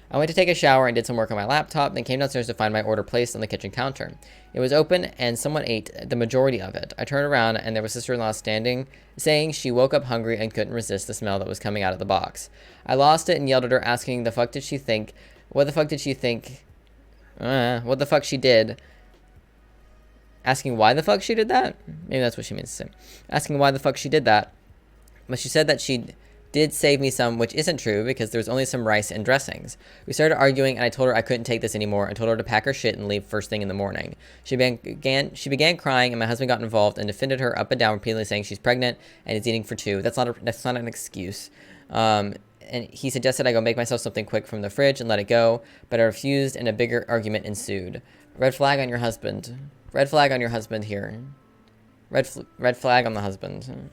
I went to take a shower and did some work on my laptop, then came downstairs to find my order placed on the kitchen counter. It was open and someone ate the majority of it. I turned around and there was sister-in-law standing, saying she woke up hungry and couldn't resist the smell that was coming out of the box. I lost it and yelled at her, asking what the fuck did she think? What the fuck she did? Asking why the fuck she did that? Maybe that's what she means to say. Asking why the fuck she did that. But she said that she did save me some, which isn't true because there's only some rice and dressings. We started arguing and I told her I couldn't take this anymore and told her to pack her shit and leave first thing in the morning. She began crying and my husband got involved and defended her up and down, repeatedly saying she's pregnant and is eating for two. That's not an excuse. And he suggested I go make myself something quick from the fridge and let it go, but I refused and a bigger argument ensued. Red flag on your husband. Red flag on your husband here. Red flag on the husband.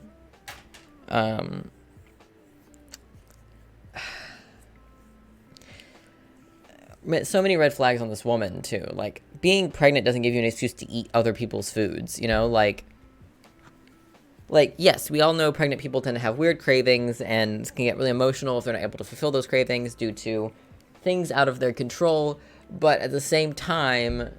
So many red flags on this woman, too. Like, being pregnant doesn't give you an excuse to eat other people's foods, you know? Like, yes, we all know pregnant people tend to have weird cravings and can get really emotional if they're not able to fulfill those cravings due to things out of their control. But at the same time,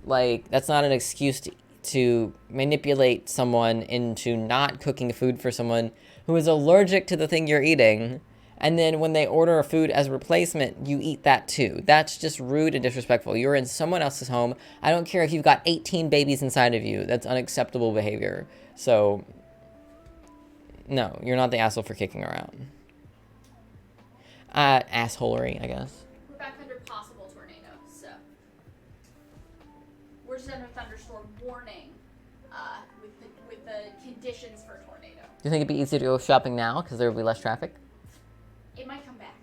like, that's not an excuse to manipulate someone into not cooking food for someone who is allergic to the thing you're eating. And then when they order a food as a replacement, you eat that too. That's just rude and disrespectful. You're in someone else's home. I don't care if you've got 18 babies inside of you. That's unacceptable behavior. So, no, you're not the asshole for kicking her out. Assholery, I guess. We're back under possible tornado, so we're just under thunderstorm warning with the conditions for tornado. Do you think it'd be easier to go shopping now because there would be less traffic? It might come back.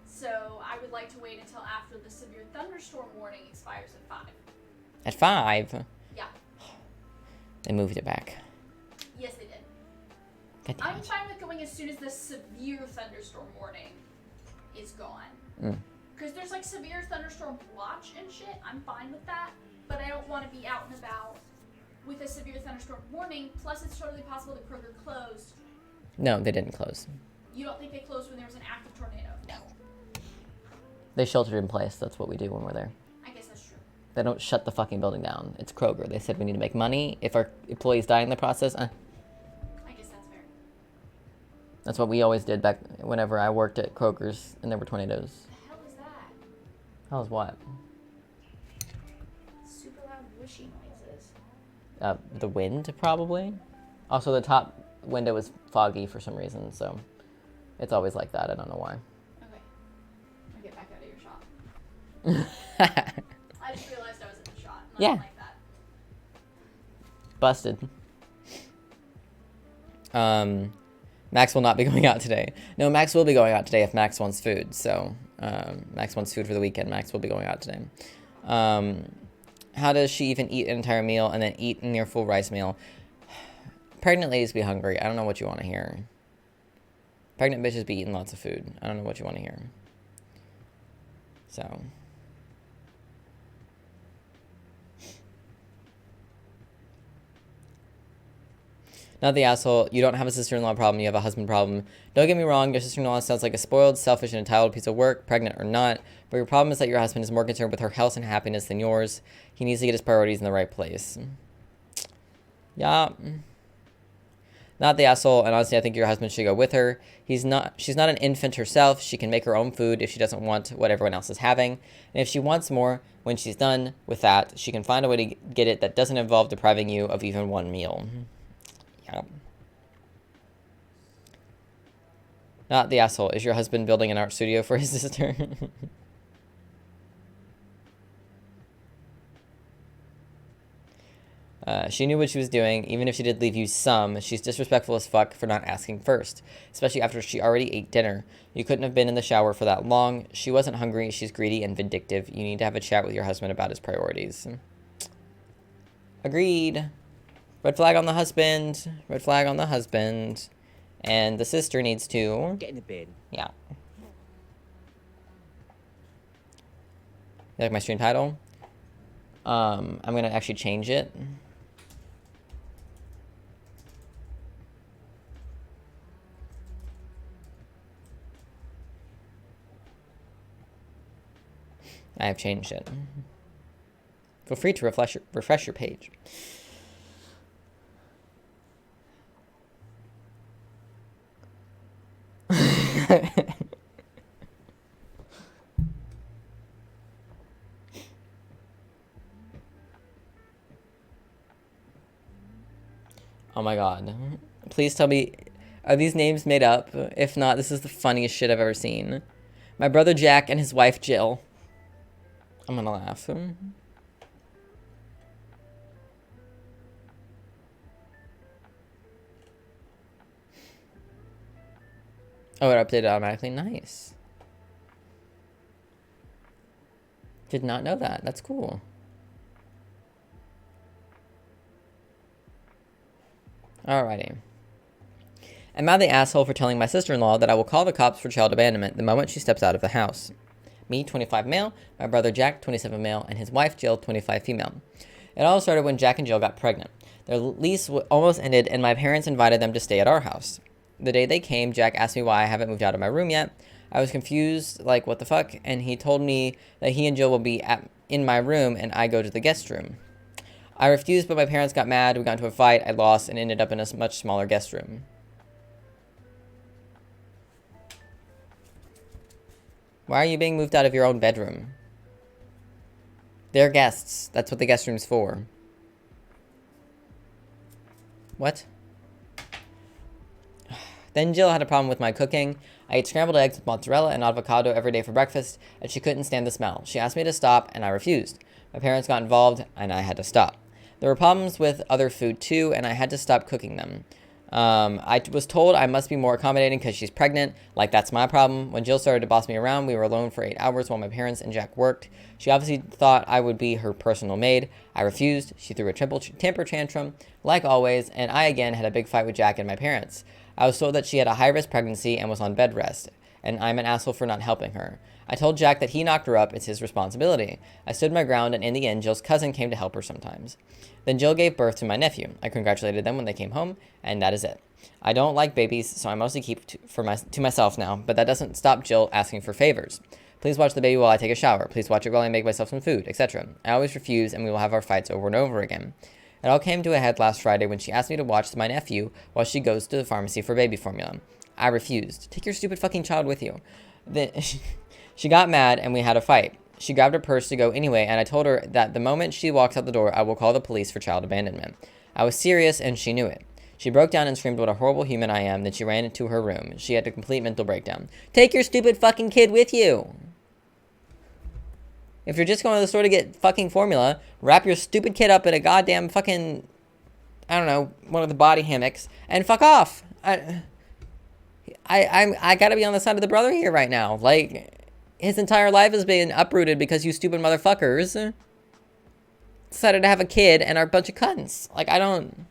So I would like to wait until after the severe thunderstorm warning expires at 5. At 5? Yeah. They moved it back. Yes, they did. God damn I'm it. fine with going as soon as the severe thunderstorm warning is gone. Because there's like severe thunderstorm watch and shit. I'm fine with that. But I don't want to be out and about with a severe thunderstorm warning. Plus, it's totally possible that Kroger closed. No, they didn't close. You don't think they closed when there was an active tornado? No. They sheltered in place. That's what we do when we're there. I guess that's true. They don't shut the fucking building down. It's Kroger. They said we need to make money. If our employees die in the process, I guess that's fair. That's what we always did back whenever I worked at Kroger's and there were tornadoes. The hell is that? Hell is what? Super loud whooshy noises. The wind, probably. Also, the top window was foggy for some reason, so it's always like that. I don't know why. Okay. I'll get back out of your shop. I just realized I was in the shot. And Yeah. I don't like that. Busted. Max will not be going out today. No, Max will be going out today if Max wants food. So, Max wants food for the weekend. Max will be going out today. How does she even eat an entire meal and then eat a near full rice meal? Pregnant ladies be hungry. I don't know what you want to hear. Pregnant bitches be eating lots of food. I don't know what you want to hear. So. Not the asshole. You don't have a sister-in-law problem. You have a husband problem. Don't get me wrong. Your sister-in-law sounds like a spoiled, selfish, and entitled piece of work, pregnant or not. But your problem is that your husband is more concerned with her health and happiness than yours. He needs to get his priorities in the right place. Yeah. Not the asshole. And honestly, I think your husband should go with her. She's not an infant herself. She can make her own food if she doesn't want what everyone else is having. And if she wants more, when she's done with that, she can find a way to get it that doesn't involve depriving you of even one meal. Yeah. Not the asshole. Is your husband building an art studio for his sister? She knew what she was doing. Even if she did leave you some, she's disrespectful as fuck for not asking first, especially after she already ate dinner. You couldn't have been in the shower for that long. She wasn't hungry. She's greedy and vindictive. You need to have a chat with your husband about his priorities. Agreed. Red flag on the husband. Red flag on the husband. And the sister needs to get in the bed. Yeah. You like my stream title? I'm gonna actually change it. I have changed it. Feel free to refresh your page. Oh my god. Please tell me, are these names made up? If not, this is the funniest shit I've ever seen. My brother Jack and his wife Jill. I'm gonna laugh. Oh, it updated automatically. Nice. Did not know that. That's cool. Alrighty. Am I the asshole for telling my sister-in-law that I will call the cops for child abandonment the moment she steps out of the house? Me, 25 male, my brother Jack, 27 male, and his wife Jill, 25 female. It all started when Jack and Jill got pregnant. Their lease almost ended, and my parents invited them to stay at our house. The day they came, Jack asked me why I haven't moved out of my room yet. I was confused, like, what the fuck? And he told me that he and Jill will be in my room, and I go to the guest room. I refused, but my parents got mad. We got into a fight. I lost and ended up in a much smaller guest room. Why are you being moved out of your own bedroom? They're guests. That's what the guest room's for. What? Then Jill had a problem with my cooking. I ate scrambled eggs with mozzarella and avocado every day for breakfast, and she couldn't stand the smell. She asked me to stop, and I refused. My parents got involved, and I had to stop. There were problems with other food too, and I had to stop cooking them. I was told I must be more accommodating because she's pregnant. Like, that's my problem. When Jill started to boss me around, we were alone for 8 hours while my parents and Jack worked. She obviously thought I would be her personal maid. I refused. She threw a temper tantrum, like always, and I again had a big fight with Jack and my parents. I was told that she had a high-risk pregnancy and was on bed rest, and I'm an asshole for not helping her. I told Jack that he knocked her up. It's his responsibility. I stood my ground, and in the end, Jill's cousin came to help her sometimes. Then Jill gave birth to my nephew. I congratulated them when they came home, and that is it. I don't like babies, so I mostly keep to myself now, but that doesn't stop Jill asking for favors. Please watch the baby while I take a shower. Please watch it while I make myself some food, etc. I always refuse, and we will have our fights over and over again. It all came to a head last Friday when she asked me to watch my nephew while she goes to the pharmacy for baby formula. I refused. Take your stupid fucking child with you. Then she got mad, and we had a fight. She grabbed her purse to go anyway, and I told her that the moment she walks out the door, I will call the police for child abandonment. I was serious, and she knew it. She broke down and screamed what a horrible human I am, then she ran into her room. She had a complete mental breakdown. Take your stupid fucking kid with you! If you're just going to the store to get fucking formula, wrap your stupid kid up in a goddamn fucking, I don't know, one of the body hammocks, and fuck off! I gotta be on the side of the brother here right now. Like, his entire life has been uprooted because you stupid motherfuckers decided to have a kid and are a bunch of cunts. Like, I don't...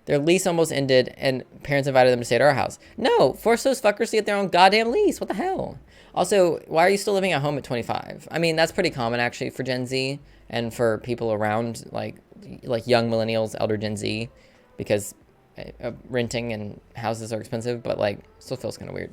Their lease almost ended, and parents invited them to stay at our house. No, force those fuckers to get their own goddamn lease. What the hell? Also, why are you still living at home at 25? I mean, that's pretty common, actually, for Gen Z and for people around, like, like young millennials, elder Gen Z, because renting and houses are expensive, but like still feels kind of weird.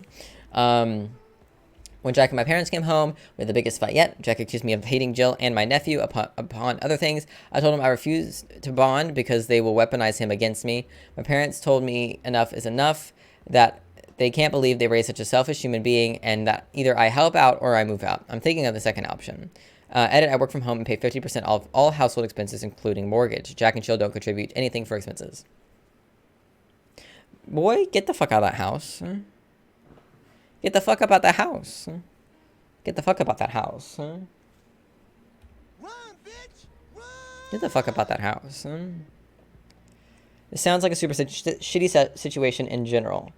When Jack and my parents came home, we had the biggest fight yet. Jack accused me of hating Jill and my nephew upon other things. I told him I refused to bond because they will weaponize him against me. My parents told me enough is enough, that they can't believe they raised such a selfish human being, and that either I help out or I move out. I'm thinking of the second option. Edit, I work from home and pay 50% of all household expenses, including mortgage. Jack and Jill don't contribute anything for expenses. Boy, get the fuck out of that house. Get the fuck up out that house. Get the fuck up out that house. Run, bitch! Run! Get the fuck up out that house. This sounds like a super shitty situation in general.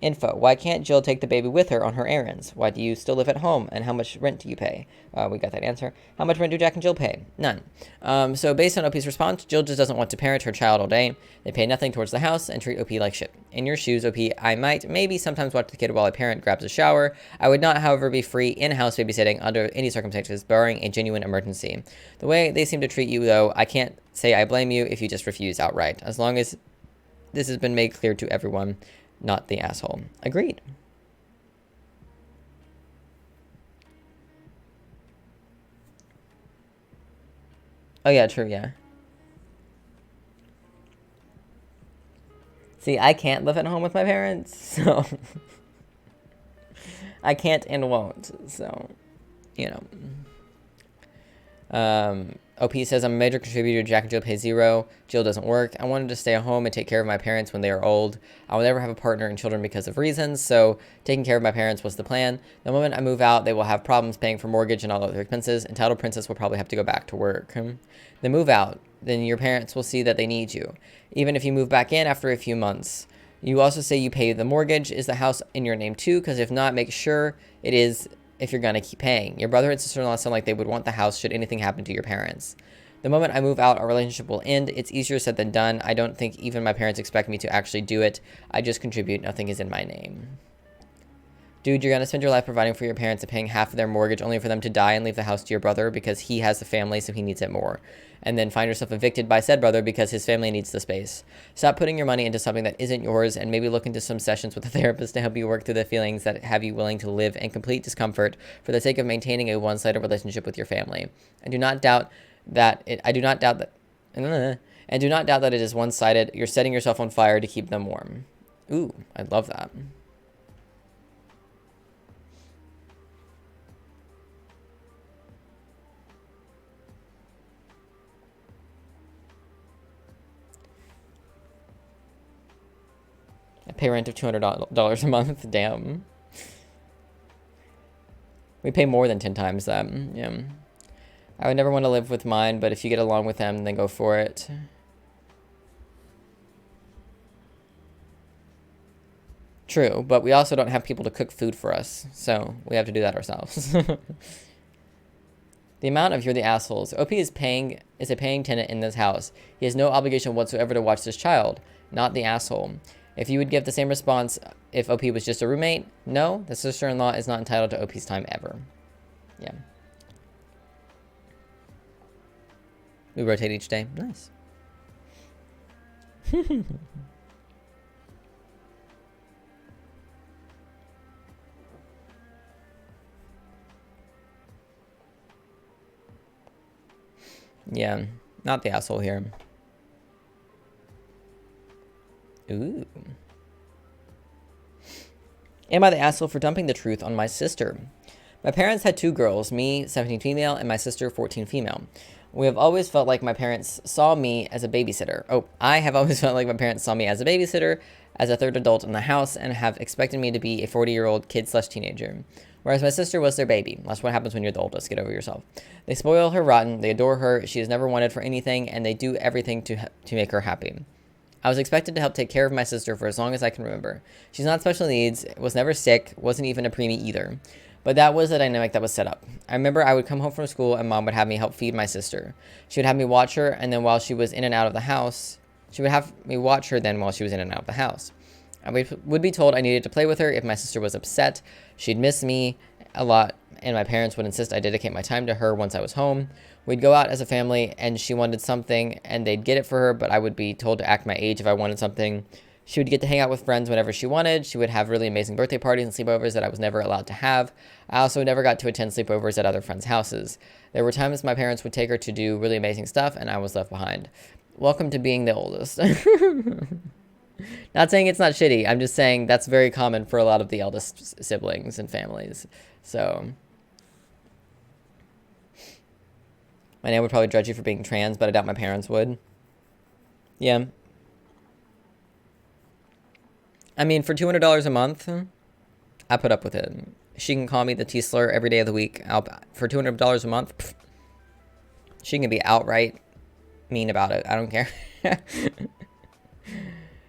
Info. Why can't Jill take the baby with her on her errands? Why do you still live at home? And how much rent do you pay? We got that answer. How much rent do Jack and Jill pay? None. So based on OP's response, Jill just doesn't want to parent her child all day. They pay nothing towards the house and treat OP like shit. In your shoes, OP, I might maybe sometimes watch the kid while a parent grabs a shower. I would not, however, be free in-house babysitting under any circumstances, barring a genuine emergency. The way they seem to treat you, though, I can't say I blame you if you just refuse outright. As long as this has been made clear to everyone. Not the asshole. Agreed. Oh yeah, true, yeah. See, I can't live at home with my parents, so I can't and won't, so, you know. OP says, I'm a major contributor. Jack and Jill pay zero. Jill doesn't work. I wanted to stay at home and take care of my parents when they are old. I will never have a partner and children because of reasons, so taking care of my parents was the plan. The moment I move out, they will have problems paying for mortgage and all other expenses. Entitled princess will probably have to go back to work. Then move out. Then your parents will see that they need you, even if you move back in after a few months. You also say you pay the mortgage. Is the house in your name too? Because if not, make sure it is if you're going to keep paying. Your brother and sister-in-law sound like they would want the house should anything happen to your parents. The moment I move out, our relationship will end. It's easier said than done. I don't think even my parents expect me to actually do it. I just contribute. Nothing is in my name. Dude, you're going to spend your life providing for your parents and paying half of their mortgage only for them to die and leave the house to your brother because he has a family so he needs it more. And then find yourself evicted by said brother because his family needs the space. Stop putting your money into something that isn't yours and maybe look into some sessions with a therapist to help you work through the feelings that have you willing to live in complete discomfort for the sake of maintaining a one-sided relationship with your family. And do not doubt that it is one-sided. You're setting yourself on fire to keep them warm. Ooh, I love that. I pay rent of $200 a month. Damn. We pay more than 10 times that. Yeah. I would never want to live with mine, but if you get along with them, then go for it. True, but we also don't have people to cook food for us, so we have to do that ourselves. The amount of you're the assholes. OP is a paying tenant in this house. He has no obligation whatsoever to watch this child. Not the asshole. If you would give the same response if OP was just a roommate, no, the sister-in-law is not entitled to OP's time ever. Yeah. We rotate each day. Nice. Yeah, not the asshole here. Ooh. Am I the asshole for dumping the truth on my sister? My parents had two girls, me, 17 female, and my sister, 14 female. We have always felt like my parents saw me as a babysitter. I have always felt like my parents saw me as a babysitter, as a third adult in the house, and have expected me to be a 40-year-old kid/teenager. Whereas my sister was their baby. That's what happens when you're the oldest. Get over yourself. They spoil her rotten. They adore her. She has never wanted for anything, and they do everything to make her happy. I was expected to help take care of my sister for as long as I can remember. She's not special needs, was never sick, wasn't even a preemie either. But that was the dynamic that was set up. I remember I would come home from school and mom would have me help feed my sister. She would have me watch her, and then while she was in and out of the house, she would have me watch her then while she was in and out of the house. I would be told I needed to play with her if my sister was upset. She'd miss me a lot, and my parents would insist I dedicate my time to her once I was home. We'd go out as a family, and she wanted something, and they'd get it for her, but I would be told to act my age if I wanted something. She would get to hang out with friends whenever she wanted. She would have really amazing birthday parties and sleepovers that I was never allowed to have. I also never got to attend sleepovers at other friends' houses. There were times my parents would take her to do really amazing stuff, and I was left behind. Welcome to being the oldest. Not saying it's not shitty. I'm just saying that's very common for a lot of the eldest siblings and families. So my nan would probably judge you for being trans, but I doubt my parents would. Yeah. I mean, for $200 a month, I put up with it. She can call me the T-slur every day of the week. For $200 a month, pff, she can be outright mean about it. I don't care.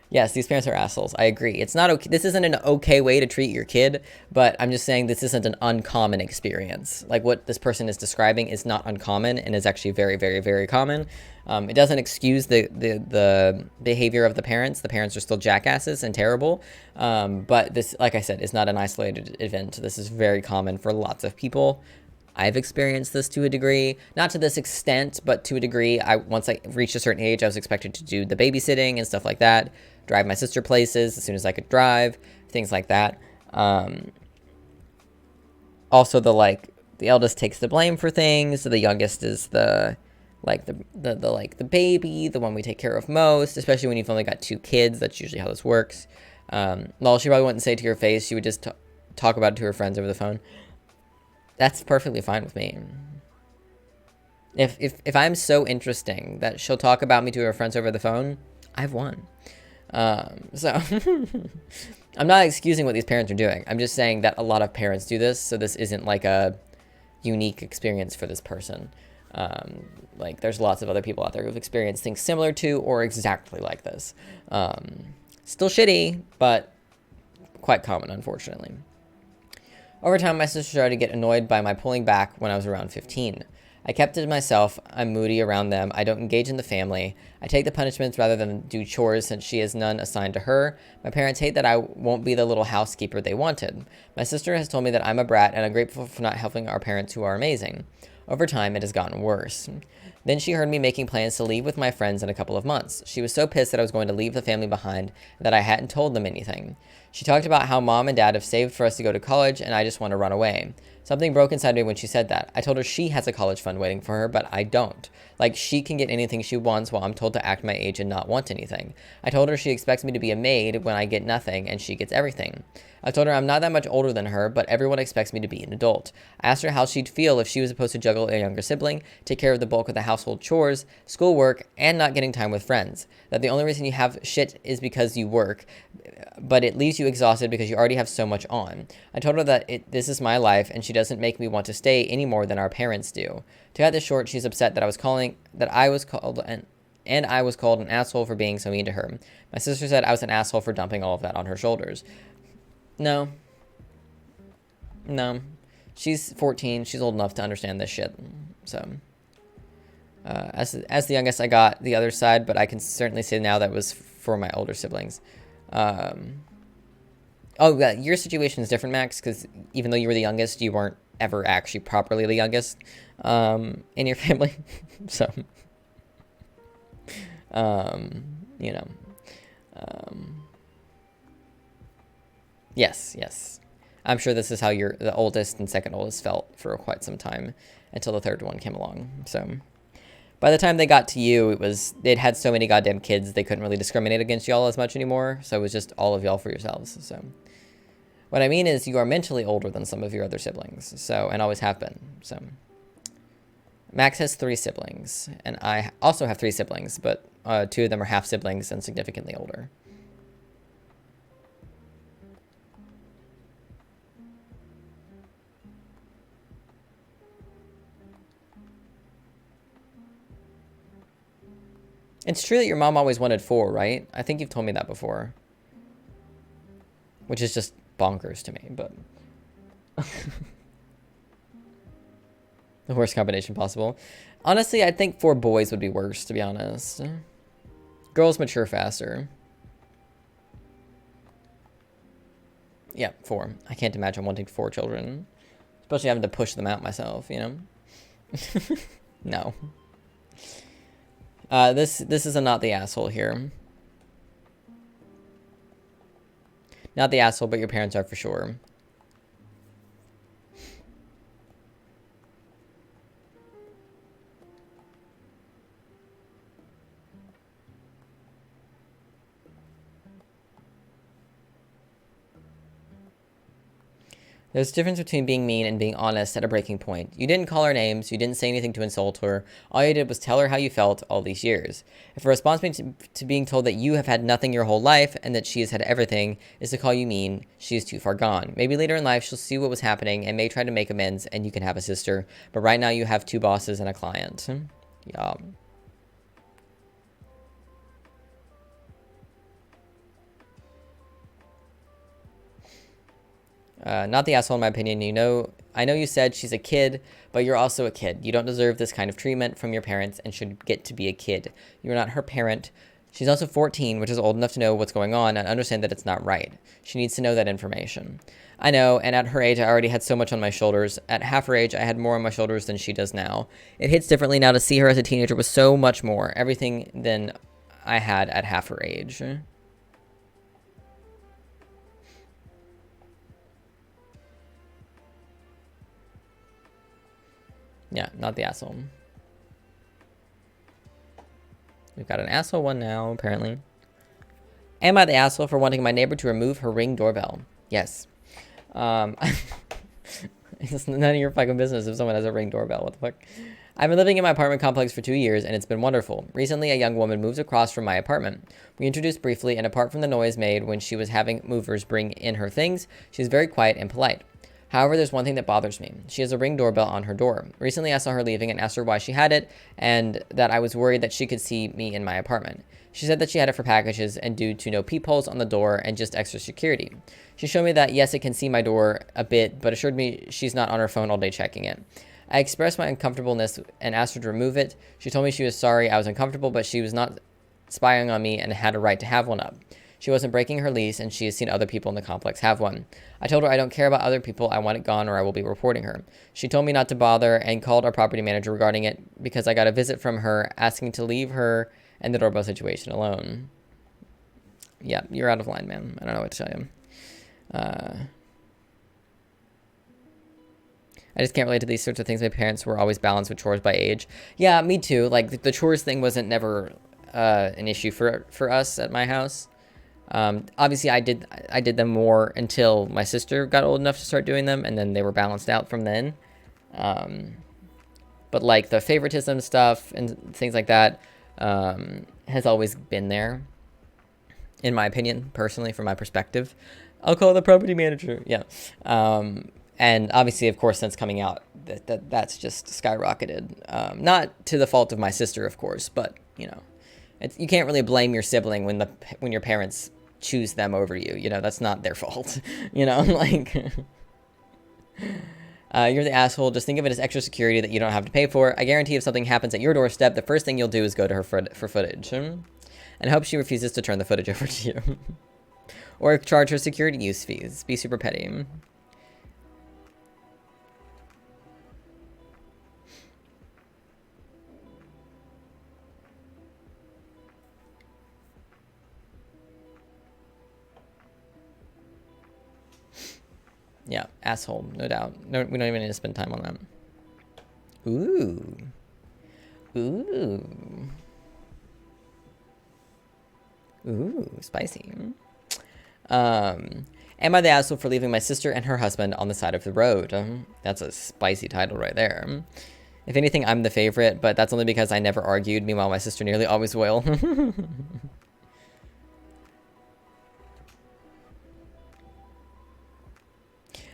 Yes, these parents are assholes. I agree. It's not okay. This isn't an okay way to treat your kid, but I'm just saying this isn't an uncommon experience. Like what this person is describing is not uncommon and is actually very, very, very common. It doesn't excuse the behavior of the parents. The parents are still jackasses and terrible. But this, like I said, is not an isolated event. This is very common for lots of people. I've experienced this to a degree, not to this extent, but to a degree. Once I reached a certain age, I was expected to do the babysitting and stuff like that, drive my sister places as soon as I could drive, things like that. Also, the eldest takes the blame for things. So the youngest is the baby, the one we take care of most, especially when you've only got 2 kids. That's usually how this works. Well, she probably wouldn't say to your face. She would just talk about it to her friends over the phone. That's perfectly fine with me. If I'm so interesting that she'll talk about me to her friends over the phone, I've won. So I'm not excusing what these parents are doing. I'm just saying that a lot of parents do this, so this isn't like a unique experience for this person. Like there's lots of other people out there who've experienced things similar to or exactly like this. Still shitty, but quite common, unfortunately. Over time, my sister started to get annoyed by my pulling back when I was around 15. I kept it to myself. I'm moody around them. I don't engage in the family. I take the punishments rather than do chores since she has none assigned to her. My parents hate that I won't be the little housekeeper they wanted. My sister has told me that I'm a brat and I'm grateful for not helping our parents who are amazing. Over time, it has gotten worse. Then she heard me making plans to leave with my friends in a couple of months. She was so pissed that I was going to leave the family behind that I hadn't told them anything. She talked about how mom and dad have saved for us to go to college and I just want to run away. Something broke inside me when she said that. I told her she has a college fund waiting for her, but I don't. Like, she can get anything she wants while I'm told to act my age and not want anything. I told her she expects me to be a maid when I get nothing and she gets everything. I told her I'm not that much older than her, but everyone expects me to be an adult. I asked her how she'd feel if she was supposed to juggle a younger sibling, take care of the bulk of the household chores, schoolwork, and not getting time with friends. That the only reason you have shit is because you work, but it leaves you exhausted because you already have so much on. I told her that this is my life, and she doesn't make me want to stay any more than our parents do. To cut this short, she's upset that I was called an asshole for being so mean to her. My sister said I was an asshole for dumping all of that on her shoulders. No. She's 14. She's old enough to understand this shit. So, as the youngest, I got the other side, but I can certainly say now that was for my older siblings. Oh, yeah, your situation is different, Max, because even though you were the youngest, you weren't ever actually properly the youngest in your family. So, you know. Yes. I'm sure this is how the oldest and second oldest felt for quite some time until the third one came along. So by the time they got to you, they'd had so many goddamn kids they couldn't really discriminate against y'all as much anymore. So it was just all of y'all for yourselves. So what I mean is you are mentally older than some of your other siblings. So, and always have been. So Max has 3 siblings, and I also have 3 siblings, but 2 of them are half siblings and significantly older. It's true that your mom always wanted 4, right? I think you've told me that before. Which is just bonkers to me, but... the worst combination possible. Honestly, I think 4 boys would be worse, to be honest. Girls mature faster. Yeah, 4. I can't imagine wanting 4 children. Especially having to push them out myself, you know? No. This is a not the asshole here. Not the asshole, but your parents are for sure. There's a difference between being mean and being honest at a breaking point. You didn't call her names, you didn't say anything to insult her, all you did was tell her how you felt all these years. If a response to being told that you have had nothing your whole life and that she has had everything is to call you mean, she is too far gone. Maybe later in life she'll see what was happening and may try to make amends and you can have a sister, but right now you have 2 bosses and a client. Yeah. Not the asshole in my opinion. I know you said she's a kid, but you're also a kid. You don't deserve this kind of treatment from your parents and should get to be a kid. You're not her parent. She's also 14, which is old enough to know what's going on and understand that it's not right. She needs to know that information. I know, and at her age, I already had so much on my shoulders. At half her age, I had more on my shoulders than she does now. It hits differently now to see her as a teenager with so much more, everything than I had at half her age. Yeah, not the asshole. We've got an asshole one now, apparently. Am I the asshole for wanting my neighbor to remove her Ring doorbell? Yes. It's none of your fucking business if someone has a Ring doorbell. What the fuck? I've been living in my apartment complex for 2 years, and it's been wonderful. Recently, a young woman moved across from my apartment. We introduced briefly, and apart from the noise made when she was having movers bring in her things, she's very quiet and polite. However, there's one thing that bothers me. She has a Ring doorbell on her door. Recently, I saw her leaving and asked her why she had it, and that I was worried that she could see me in my apartment. She said that she had it for packages and due to no peepholes on the door and just extra security. She showed me that, yes, it can see my door a bit, but assured me she's not on her phone all day checking it. I expressed my uncomfortableness and asked her to remove it. She told me she was sorry I was uncomfortable, but she was not spying on me and had a right to have one up. She wasn't breaking her lease, and she has seen other people in the complex have one. I told her I don't care about other people, I want it gone or I will be reporting her. She told me not to bother and called our property manager regarding it because I got a visit from her asking to leave her and the doorbell situation alone. Yeah, you're out of line, man. I don't know what to tell you. I just can't relate to these sorts of things. My parents were always balanced with chores by age. Yeah, me too. Like, the chores thing wasn't never an issue for us at my house. Obviously I did them more until my sister got old enough to start doing them, and then they were balanced out from then. But like the favoritism stuff and things like that has always been there, in my opinion, personally, from my perspective. I'll call the property manager. Yeah. And obviously, of course, since coming out, that's just skyrocketed. Not to the fault of my sister, of course, but you know, you can't really blame your sibling when your parents choose them over you. You know, that's not their fault. You know, like you're the asshole. Just think of it as extra security that you don't have to pay for. I guarantee if something happens at your doorstep, the first thing you'll do is go to her for footage. And I hope she refuses to turn the footage over to you. Or charge her security use fees. Be super petty. Yeah, asshole, no doubt. No, we don't even need to spend time on that. Ooh. Ooh. Ooh, spicy. Am I the asshole for leaving my sister and her husband on the side of the road? That's a spicy title right there. If anything, I'm the favorite, but that's only because I never argued. Meanwhile, my sister nearly always will.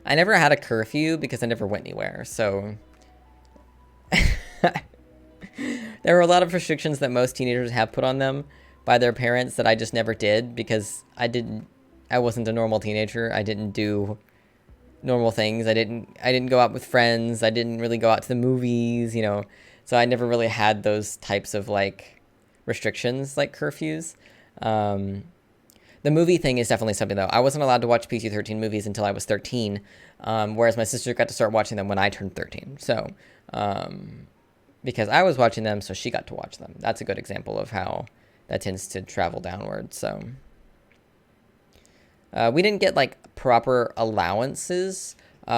I never had a curfew because I never went anywhere, so... There were a lot of restrictions that most teenagers have put on them by their parents that I just never did because I wasn't a normal teenager. I didn't do normal things. I didn't go out with friends. I didn't really go out to the movies, you know. So I never really had those types of like restrictions like curfews. The movie thing is definitely something, though. I wasn't allowed to watch PG-13 movies until I was 13, whereas my sister got to start watching them when I turned 13. So, because I was watching them, so she got to watch them. That's a good example of how that tends to travel downward. So, we didn't get, like, proper allowances.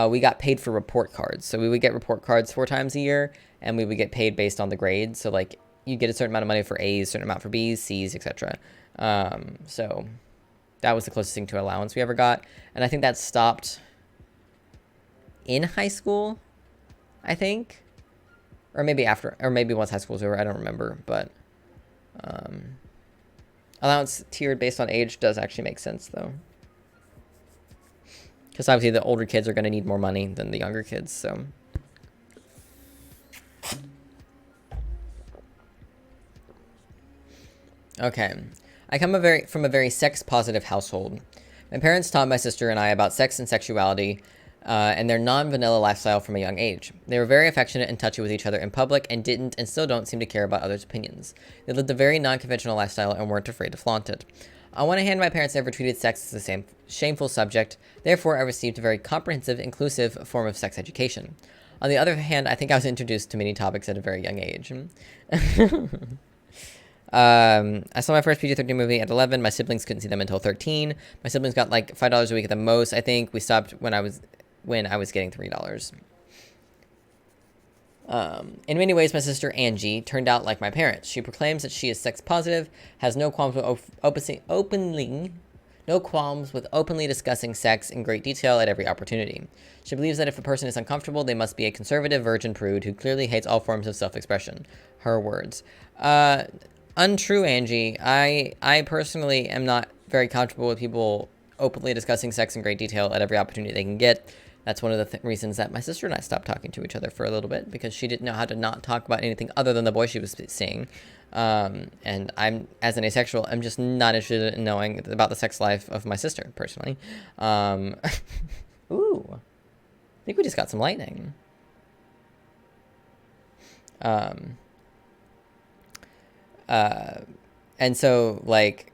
We got paid for report cards. So we would get report cards 4 times a year, and we would get paid based on the grades. So, like, you get a certain amount of money for A's, a certain amount for B's, C's, etc. So that was the closest thing to allowance we ever got. And I think that stopped in high school, I think. Or maybe after, or maybe once high school was over, I don't remember. But allowance tiered based on age does actually make sense, though. Because obviously the older kids are going to need more money than the younger kids, so. Okay. I come from a very sex-positive household. My parents taught my sister and I about sex and sexuality and their non-vanilla lifestyle from a young age. They were very affectionate and touchy with each other in public and didn't and still don't seem to care about others' opinions. They lived a very non-conventional lifestyle and weren't afraid to flaunt it. On one hand, my parents never treated sex as a shameful subject. Therefore, I received a very comprehensive, inclusive form of sex education. On the other hand, I think I was introduced to many topics at a very young age. I saw my first PG-13 movie at 11. My siblings couldn't see them until 13. My siblings got like $5 a week at the most. I think we stopped when I was getting $3. In many ways, my sister Angie turned out like my parents. She proclaims that she is sex positive, has no qualms with openly discussing sex in great detail at every opportunity. She believes that if a person is uncomfortable, they must be a conservative virgin prude who clearly hates all forms of self-expression. Her words. Untrue, Angie. I personally am not very comfortable with people openly discussing sex in great detail at every opportunity they can get. That's one of the reasons that my sister and I stopped talking to each other for a little bit, because she didn't know how to not talk about anything other than the boy she was seeing. And I'm, as an asexual, I'm just not interested in knowing about the sex life of my sister, personally. Ooh. I think we just got some lightning. And so, like,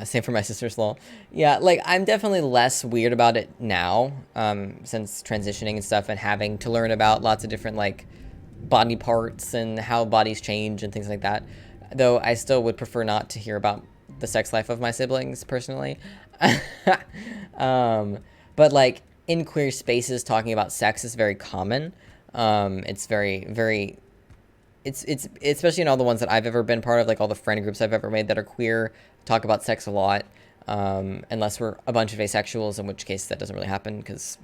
same for my sister's lol. Yeah, like, I'm definitely less weird about it now, since transitioning and stuff and having to learn about lots of different, like, body parts and how bodies change and things like that. Though I still would prefer not to hear about the sex life of my siblings, personally. But, like, in queer spaces, talking about sex is very common. It's very, very... It's especially in all the ones that I've ever been part of, like all the friend groups I've ever made that are queer, talk about sex a lot, unless we're a bunch of asexuals, in which case that doesn't really happen because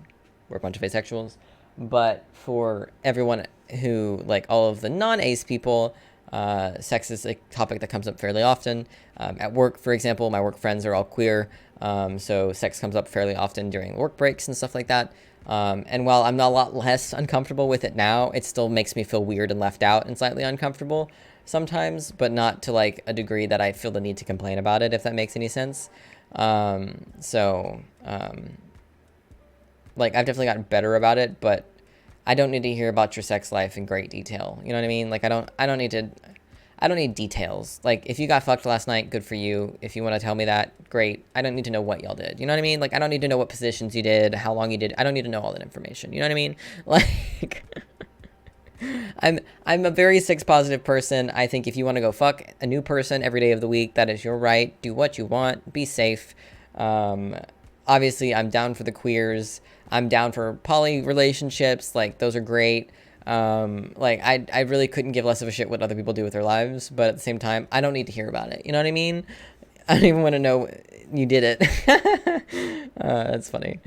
we're a bunch of asexuals. But for everyone who, like all of the non-ace people, sex is a topic that comes up fairly often. At work, for example, my work friends are all queer, so sex comes up fairly often during work breaks and stuff like that. And while I'm not a lot less uncomfortable with it now, it still makes me feel weird and left out and slightly uncomfortable sometimes, but not to like a degree that I feel the need to complain about it, if that makes any sense. Like I've definitely gotten better about it, but I don't need to hear about your sex life in great detail. You know what I mean? Like I don't need details. Like, if you got fucked last night, good for you. If you want to tell me that, great. I don't need to know what y'all did. You know what I mean? Like, I don't need to know what positions you did, how long you did. I don't need to know all that information. You know what I mean? Like, I'm a very sex positive person. I think if you want to go fuck a new person every day of the week, that is your right. Do what you want. Be safe. Obviously, I'm down for the queers. I'm down for poly relationships. Like, those are great. Like I really couldn't give less of a shit what other people do with their lives, but at the same time, I don't need to hear about it. You know what I mean? I don't even want to know you did it. That's funny.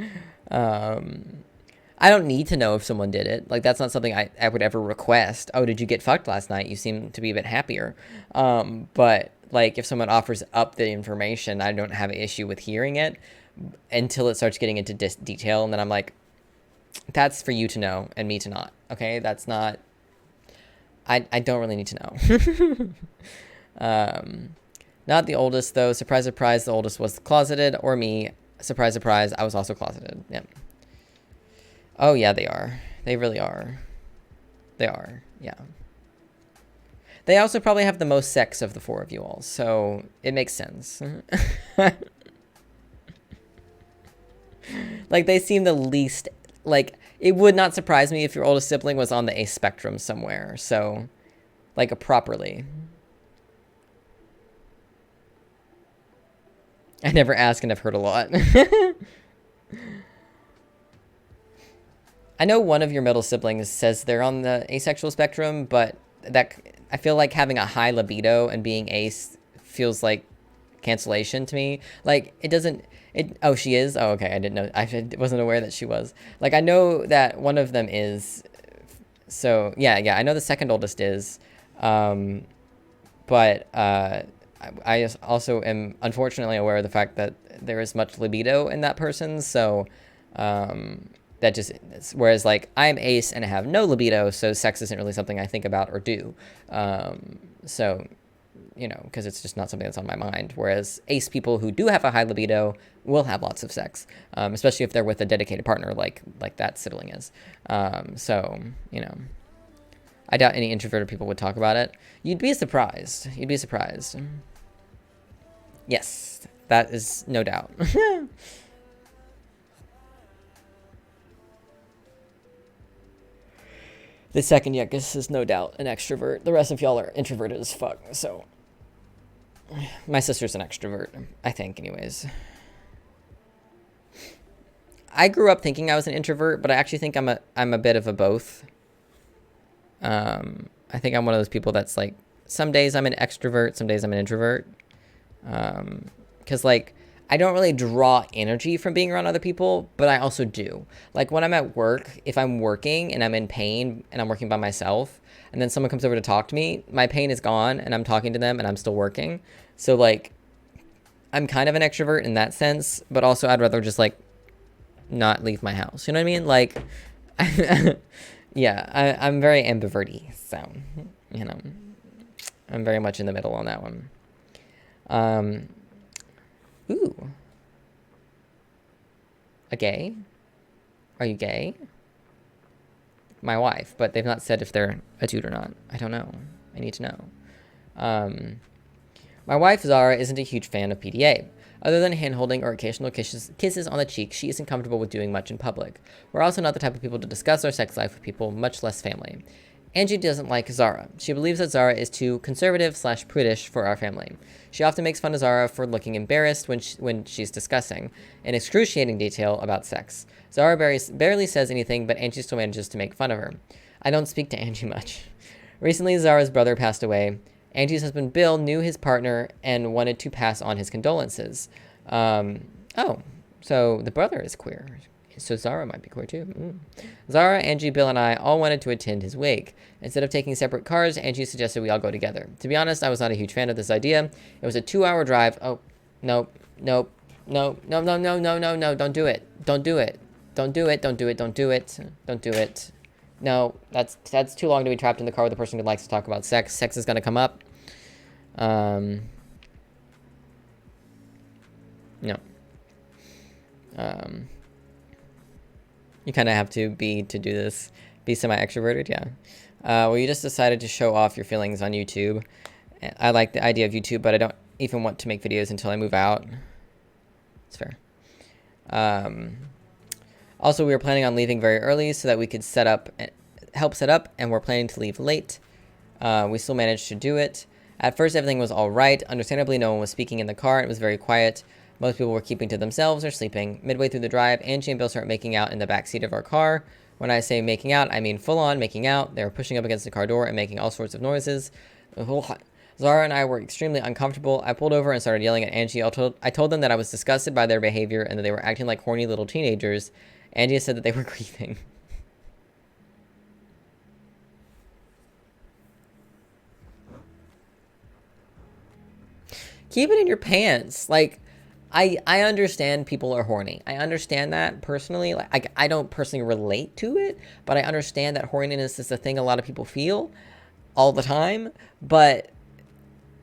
I don't need to know if someone did it. Like, that's not something I would ever request. Oh, did you get fucked last night? You seem to be a bit happier. But like, if someone offers up the information, I don't have an issue with hearing it until it starts getting into detail. And then I'm like, that's for you to know and me to not. Okay, that's not. I don't really need to know. Not the oldest though. Surprise, surprise. The oldest was closeted, or me. Surprise, surprise. I was also closeted. Yep. Oh yeah, they are. They really are. They are. Yeah. They also probably have the most sex of the four of you all, so it makes sense. Like, they seem the least, like, it would not surprise me if your oldest sibling was on the ace spectrum somewhere, so, like, properly. I never ask and I've heard a lot. I know one of your middle siblings says they're on the asexual spectrum, but that I feel like having a high libido and being ace feels like cancellation to me. Like, it doesn't... Oh, she is? Oh, okay, I didn't know. I wasn't aware that she was. Like, I know that one of them is... So, yeah, I know the second oldest is. But I also am unfortunately aware of the fact that there is much libido in that person, so... that just... Whereas, like, I'm ace and I have no libido, so sex isn't really something I think about or do. So... You know, because it's just not something that's on my mind. Whereas ace people who do have a high libido will have lots of sex, especially if they're with a dedicated partner like that sibling is. So, you know, I doubt any introverted people would talk about it. You'd be surprised. You'd be surprised. Yes, that is no doubt. The second Yekus is no doubt an extrovert. The rest of y'all are introverted as fuck, so... My sister's an extrovert, I think, anyways. I grew up thinking I was an introvert, but I actually think I'm a bit of a both. I think I'm one of those people that's like, some days I'm an extrovert, some days I'm an introvert. Because, like, I don't really draw energy from being around other people, but I also do. Like, when I'm at work, if I'm working and I'm in pain and I'm working by myself, and then someone comes over to talk to me, my pain is gone and I'm talking to them and I'm still working. So, like, I'm kind of an extrovert in that sense, but also I'd rather just, like, not leave my house. You know what I mean? Like, yeah, I'm very ambivert-y, so, you know, I'm very much in the middle on that one. Ooh. A gay? Are you gay? My wife, but they've not said if they're a dude or not. I don't know. I need to know. My wife, Zara, isn't a huge fan of PDA. Other than hand-holding or occasional kisses on the cheek, she isn't comfortable with doing much in public. We're also not the type of people to discuss our sex life with people, much less family. Angie doesn't like Zara. She believes that Zara is too conservative/prudish for our family. She often makes fun of Zara for looking embarrassed when she's discussing, in excruciating detail, about sex. Zara barely says anything, but Angie still manages to make fun of her. I don't speak to Angie much. Recently, Zara's brother passed away. Angie's husband Bill knew his partner and wanted to pass on his condolences. Oh, so the brother is queer. So Zara might be queer too. Zara, Angie, Bill, and I all wanted to attend his wake. Instead of taking separate cars, Angie suggested we all go together. To be honest, I was not a huge fan of this idea. It was a 2-hour drive. Oh, nope, don't do it. Don't do it. No, that's too long to be trapped in the car with a person who likes to talk about sex. Sex is going to come up. No. You kind of have to do this. Be semi-extroverted, yeah. Well, you just decided to show off your feelings on YouTube. I like the idea of YouTube, but I don't even want to make videos until I move out. It's fair. Also, we were planning on leaving very early so that we could help set up, and we're planning to leave late. We still managed to do it. At first, everything was all right. Understandably, no one was speaking in the car, and it was very quiet. Most people were keeping to themselves or sleeping. Midway through the drive, Angie and Bill start making out in the back seat of our car. When I say making out, I mean full-on making out. They were pushing up against the car door and making all sorts of noises. Zara and I were extremely uncomfortable. I pulled over and started yelling at Angie. I told them that I was disgusted by their behavior and that they were acting like horny little teenagers. Angie said that they were grieving. Keep it in your pants. Like, I understand people are horny. I understand that personally. Like, I don't personally relate to it, but I understand that horniness is a thing a lot of people feel all the time. But,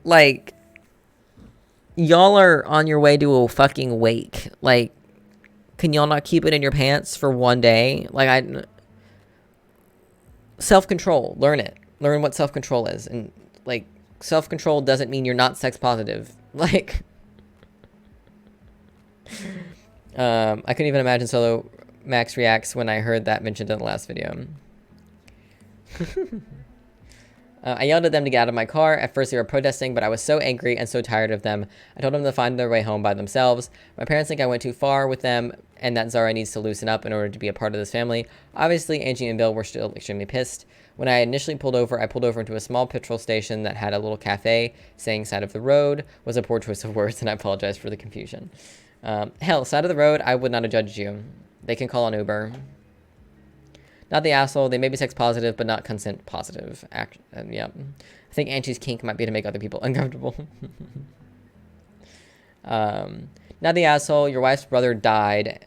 like, y'all are on your way to a fucking wake. Like, can y'all not keep it in your pants for one day? Like, self-control. Learn it. Learn what self-control is. And like, self-control doesn't mean you're not sex positive. Like, I couldn't even imagine Solo Max reacts when I heard that mentioned in the last video. I yelled at them to get out of my car. At first they were protesting, but I was so angry and so tired of them. I told them to find their way home by themselves. My parents think I went too far with them and that Zara needs to loosen up in order to be a part of this family. Obviously, Angie and Bill were still extremely pissed. When I initially pulled over, I pulled over into a small petrol station that had a little cafe. Saying side of the road was a poor choice of words, and I apologize for the confusion. Hell, side of the road, I would not have judged you. They can call an Uber. Not the asshole. They may be sex positive, but not consent positive. Yeah. I think Angie's kink might be to make other people uncomfortable. Not the asshole. Your wife's brother died,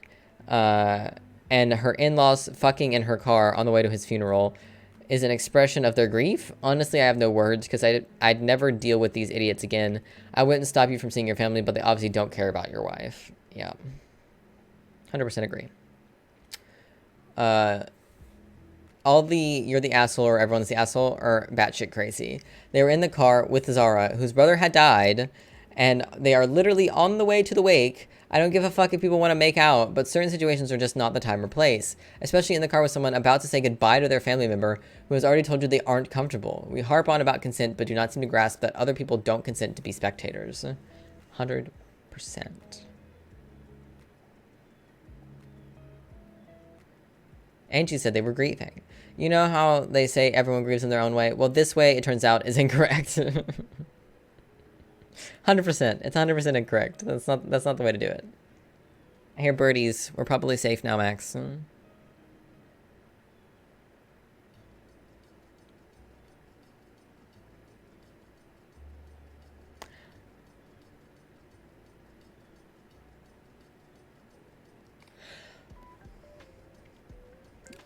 and her in-laws fucking in her car on the way to his funeral is an expression of their grief. Honestly, I have no words because I'd never deal with these idiots again. I wouldn't stop you from seeing your family, but they obviously don't care about your wife. Yeah. 100% agree. All the you're the asshole or everyone's the asshole are batshit crazy. They were in the car with Zara, whose brother had died, and they are literally on the way to the wake. I don't give a fuck if people want to make out, but certain situations are just not the time or place, especially in the car with someone about to say goodbye to their family member who has already told you they aren't comfortable. We harp on about consent, but do not seem to grasp that other people don't consent to be spectators. 100%. Angie said they were grieving. You know how they say everyone grieves in their own way? Well, this way, it turns out, is incorrect. 100%. It's 100% incorrect. That's not the way to do it. I hear birdies. We're probably safe now, Max.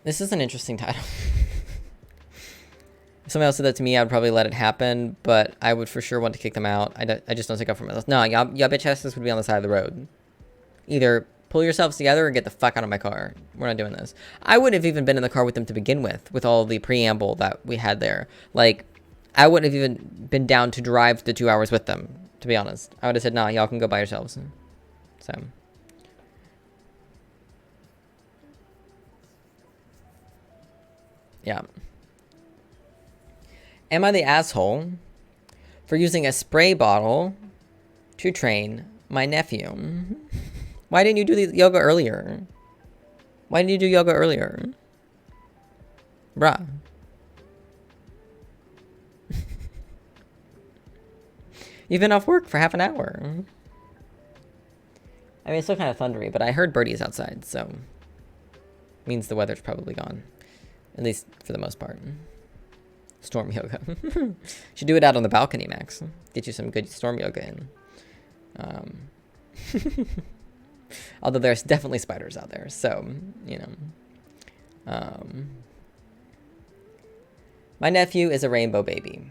This is an interesting title. If somebody else said that to me, I would probably let it happen, but I would for sure want to kick them out. I just don't stick up for myself. No, y'all bitch asses would be on the side of the road. Either pull yourselves together or get the fuck out of my car. We're not doing this. I wouldn't have even been in the car with them to begin with all the preamble that we had there. Like, I wouldn't have even been down to drive the 2 hours with them, to be honest. I would have said, nah, y'all can go by yourselves. So... yeah. Am I the asshole for using a spray bottle to train my nephew? Why didn't you do the yoga earlier? Why didn't you do yoga earlier? Bruh. You've been off work for half an hour. I mean, it's still kind of thundery, but I heard birdies outside, so... means the weather's probably gone. At least for the most part. Storm yoga. Should do it out on the balcony, Max. Get you some good storm yoga in. Although there's definitely spiders out there, so, you know. My nephew is a rainbow baby.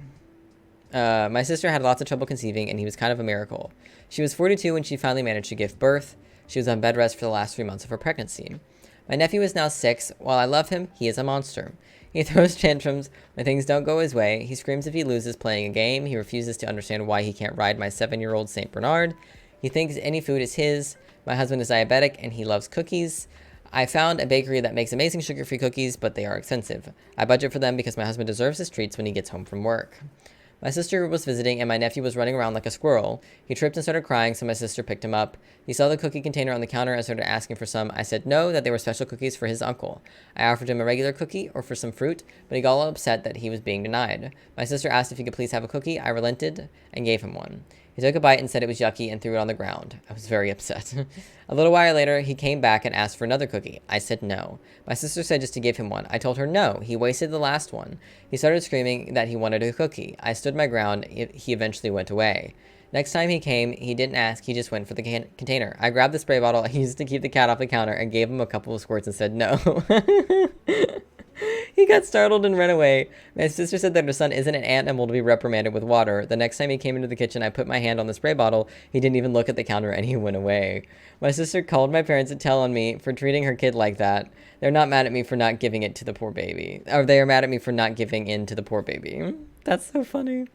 My sister had lots of trouble conceiving, and he was kind of a miracle. She was 42 when she finally managed to give birth. She was on bed rest for the last 3 months of her pregnancy. My nephew is now 6. While I love him, he is a monster. He throws tantrums when things don't go his way. He screams if he loses playing a game. He refuses to understand why he can't ride my 7-year-old St. Bernard. He thinks any food is his. My husband is diabetic, and he loves cookies. I found a bakery that makes amazing sugar-free cookies, but they are expensive. I budget for them because my husband deserves his treats when he gets home from work. My sister was visiting, and my nephew was running around like a squirrel. He tripped and started crying, so my sister picked him up. He saw the cookie container on the counter and started asking for some. I said no, that they were special cookies for his uncle. I offered him a regular cookie or for some fruit, but he got all upset that he was being denied. My sister asked if he could please have a cookie. I relented and gave him one. He took a bite and said it was yucky and threw it on the ground. I was very upset. A little while later, he came back and asked for another cookie. I said no. My sister said just to give him one. I told her no. He wasted the last one. He started screaming that he wanted a cookie. I stood my ground. He eventually went away. Next time he came, he didn't ask. He just went for the container. I grabbed the spray bottle I used to keep the cat off the counter and gave him a couple of squirts and said no. He got startled and ran away. My sister said that her son isn't an animal to be reprimanded with water. The next time he came into the kitchen, I put my hand on the spray bottle. He didn't even look at the counter and he went away. My sister called my parents to tell on me for treating her kid like that. They're not mad at me for not giving it to the poor baby. Or they are mad at me for not giving in to the poor baby. That's so funny.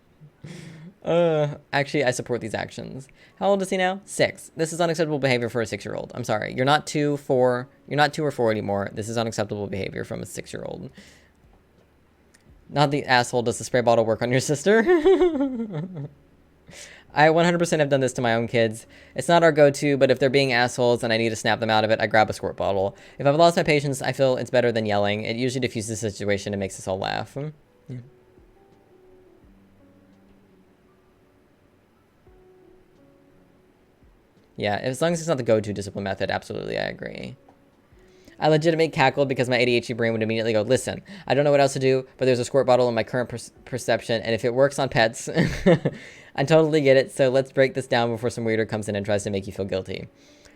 Actually, I support these actions. How old is he now? 6. This is unacceptable behavior for a 6-year-old. I'm sorry. You're not 2 or 4 anymore. This is unacceptable behavior from a 6-year-old. Not the asshole. Does the spray bottle work on your sister? I 100% have done this to my own kids. It's not our go-to, but if they're being assholes and I need to snap them out of it, I grab a squirt bottle. If I've lost my patience, I feel it's better than yelling. It usually diffuses the situation and makes us all laugh. Yeah. Yeah, as long as it's not the go-to discipline method, absolutely, I agree. I legitimately cackled because my ADHD brain would immediately go, listen, I don't know what else to do, but there's a squirt bottle in my current perception, and if it works on pets, I totally get it, so let's break this down before some weirdo comes in and tries to make you feel guilty.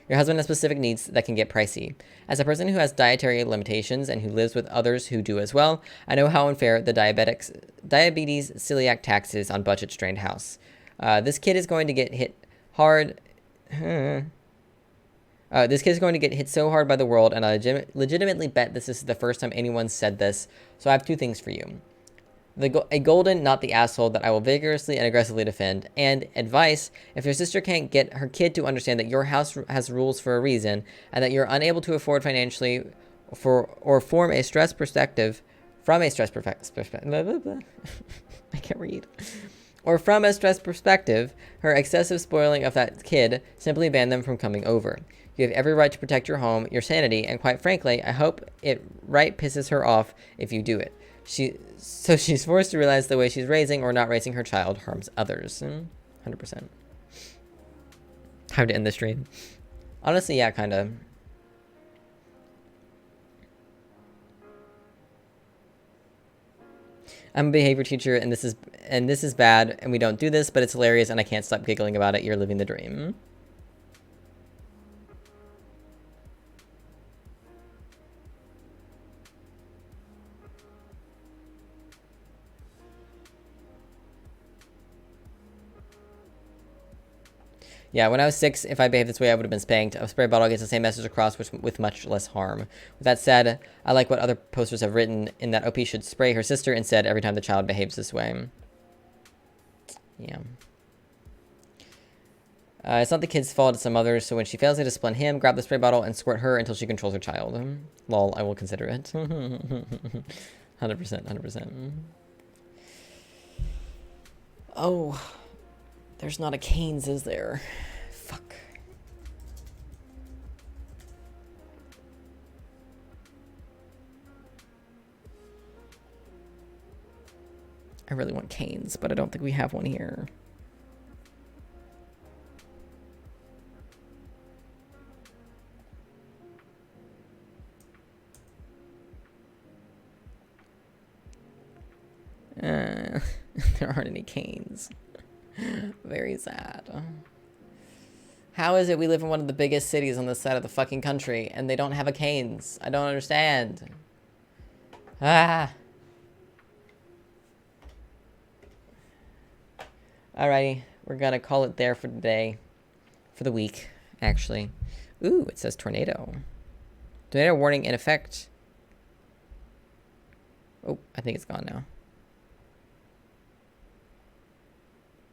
Your husband has specific needs that can get pricey. As a person who has dietary limitations and who lives with others who do as well, I know how unfair the diabetes celiac tax is on budget-strained house. This kid is going to get hit hard... this kid is going to get hit so hard by the world, and I legitimately bet this is the first time anyone said this, so I have 2 things for you. A golden, not the asshole, that I will vigorously and aggressively defend, and advice: if your sister can't get her kid to understand that your house has rules for a reason, and that you're unable to afford financially or form a stress perspective, from a stress perspective, I can't read. Or from a stress perspective, her excessive spoiling of that kid, simply ban them from coming over. You have every right to protect your home, your sanity, and quite frankly, I hope it pisses her off if you do it. So she's forced to realize the way she's raising or not raising her child harms others. 100%. Time to end the stream. Honestly, yeah, kind of. I'm a behavior teacher, and this is bad, and we don't do this, but it's hilarious, and I can't stop giggling about it. You're living the dream. Yeah, when I was 6, if I behaved this way, I would have been spanked. A spray bottle gets the same message across, with much less harm. With that said, I like what other posters have written in that OP should spray her sister instead every time the child behaves this way. Yeah. It's not the kid's fault, it's the mother's, so when she fails to discipline him, grab the spray bottle and squirt her until she controls her child. Lol, I will consider it. 100%, 100%. Oh... There's not a Cane's, is there? Fuck. I really want Cane's, but I don't think we have one here. There aren't any Cane's. Very sad. How is it we live in one of the biggest cities on this side of the fucking country and they don't have a Cane's? I don't understand. Ah. Alrighty, we're gonna call it there for today. For the week, actually. Ooh, it says tornado. Tornado warning in effect. Oh, I think it's gone now.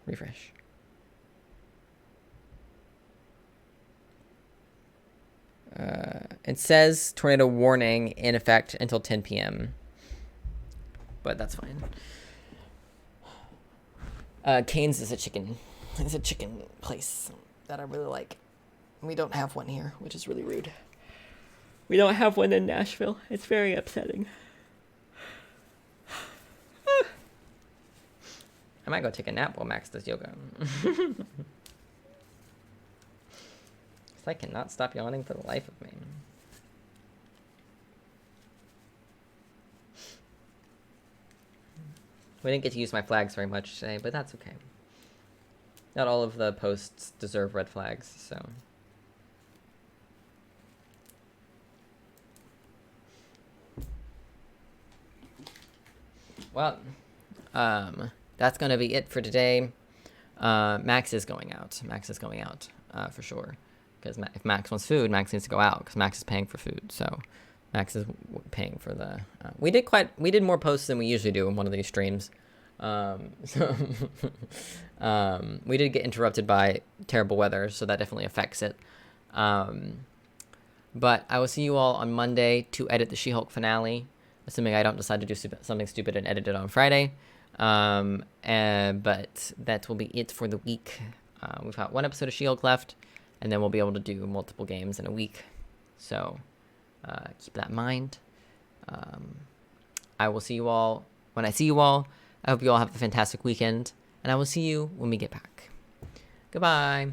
Refresh. It says tornado warning in effect until 10 p.m. But that's fine. Cane's is a chicken place that I really like. We don't have one here, which is really rude. We don't have one in Nashville. It's very upsetting. I might go take a nap while Max does yoga. I cannot stop yawning for the life of me. We didn't get to use my flags very much today, but that's okay. Not all of the posts deserve red flags, so... Well, that's going to be it for today. Max is going out. Max is going out, for sure. Because if Max wants food, Max needs to go out, because Max is paying for food, so... Max is paying for the... We did more posts than we usually do in one of these streams. So we did get interrupted by terrible weather, so that definitely affects it. But I will see you all on Monday to edit the She-Hulk finale, assuming I don't decide to do something stupid and edit it on Friday. But that will be it for the week. We've got one episode of She-Hulk left, and then we'll be able to do multiple games in a week. So keep that in mind. I will see you all when I see you all. I hope you all have a fantastic weekend, and I will see you when we get back. Goodbye.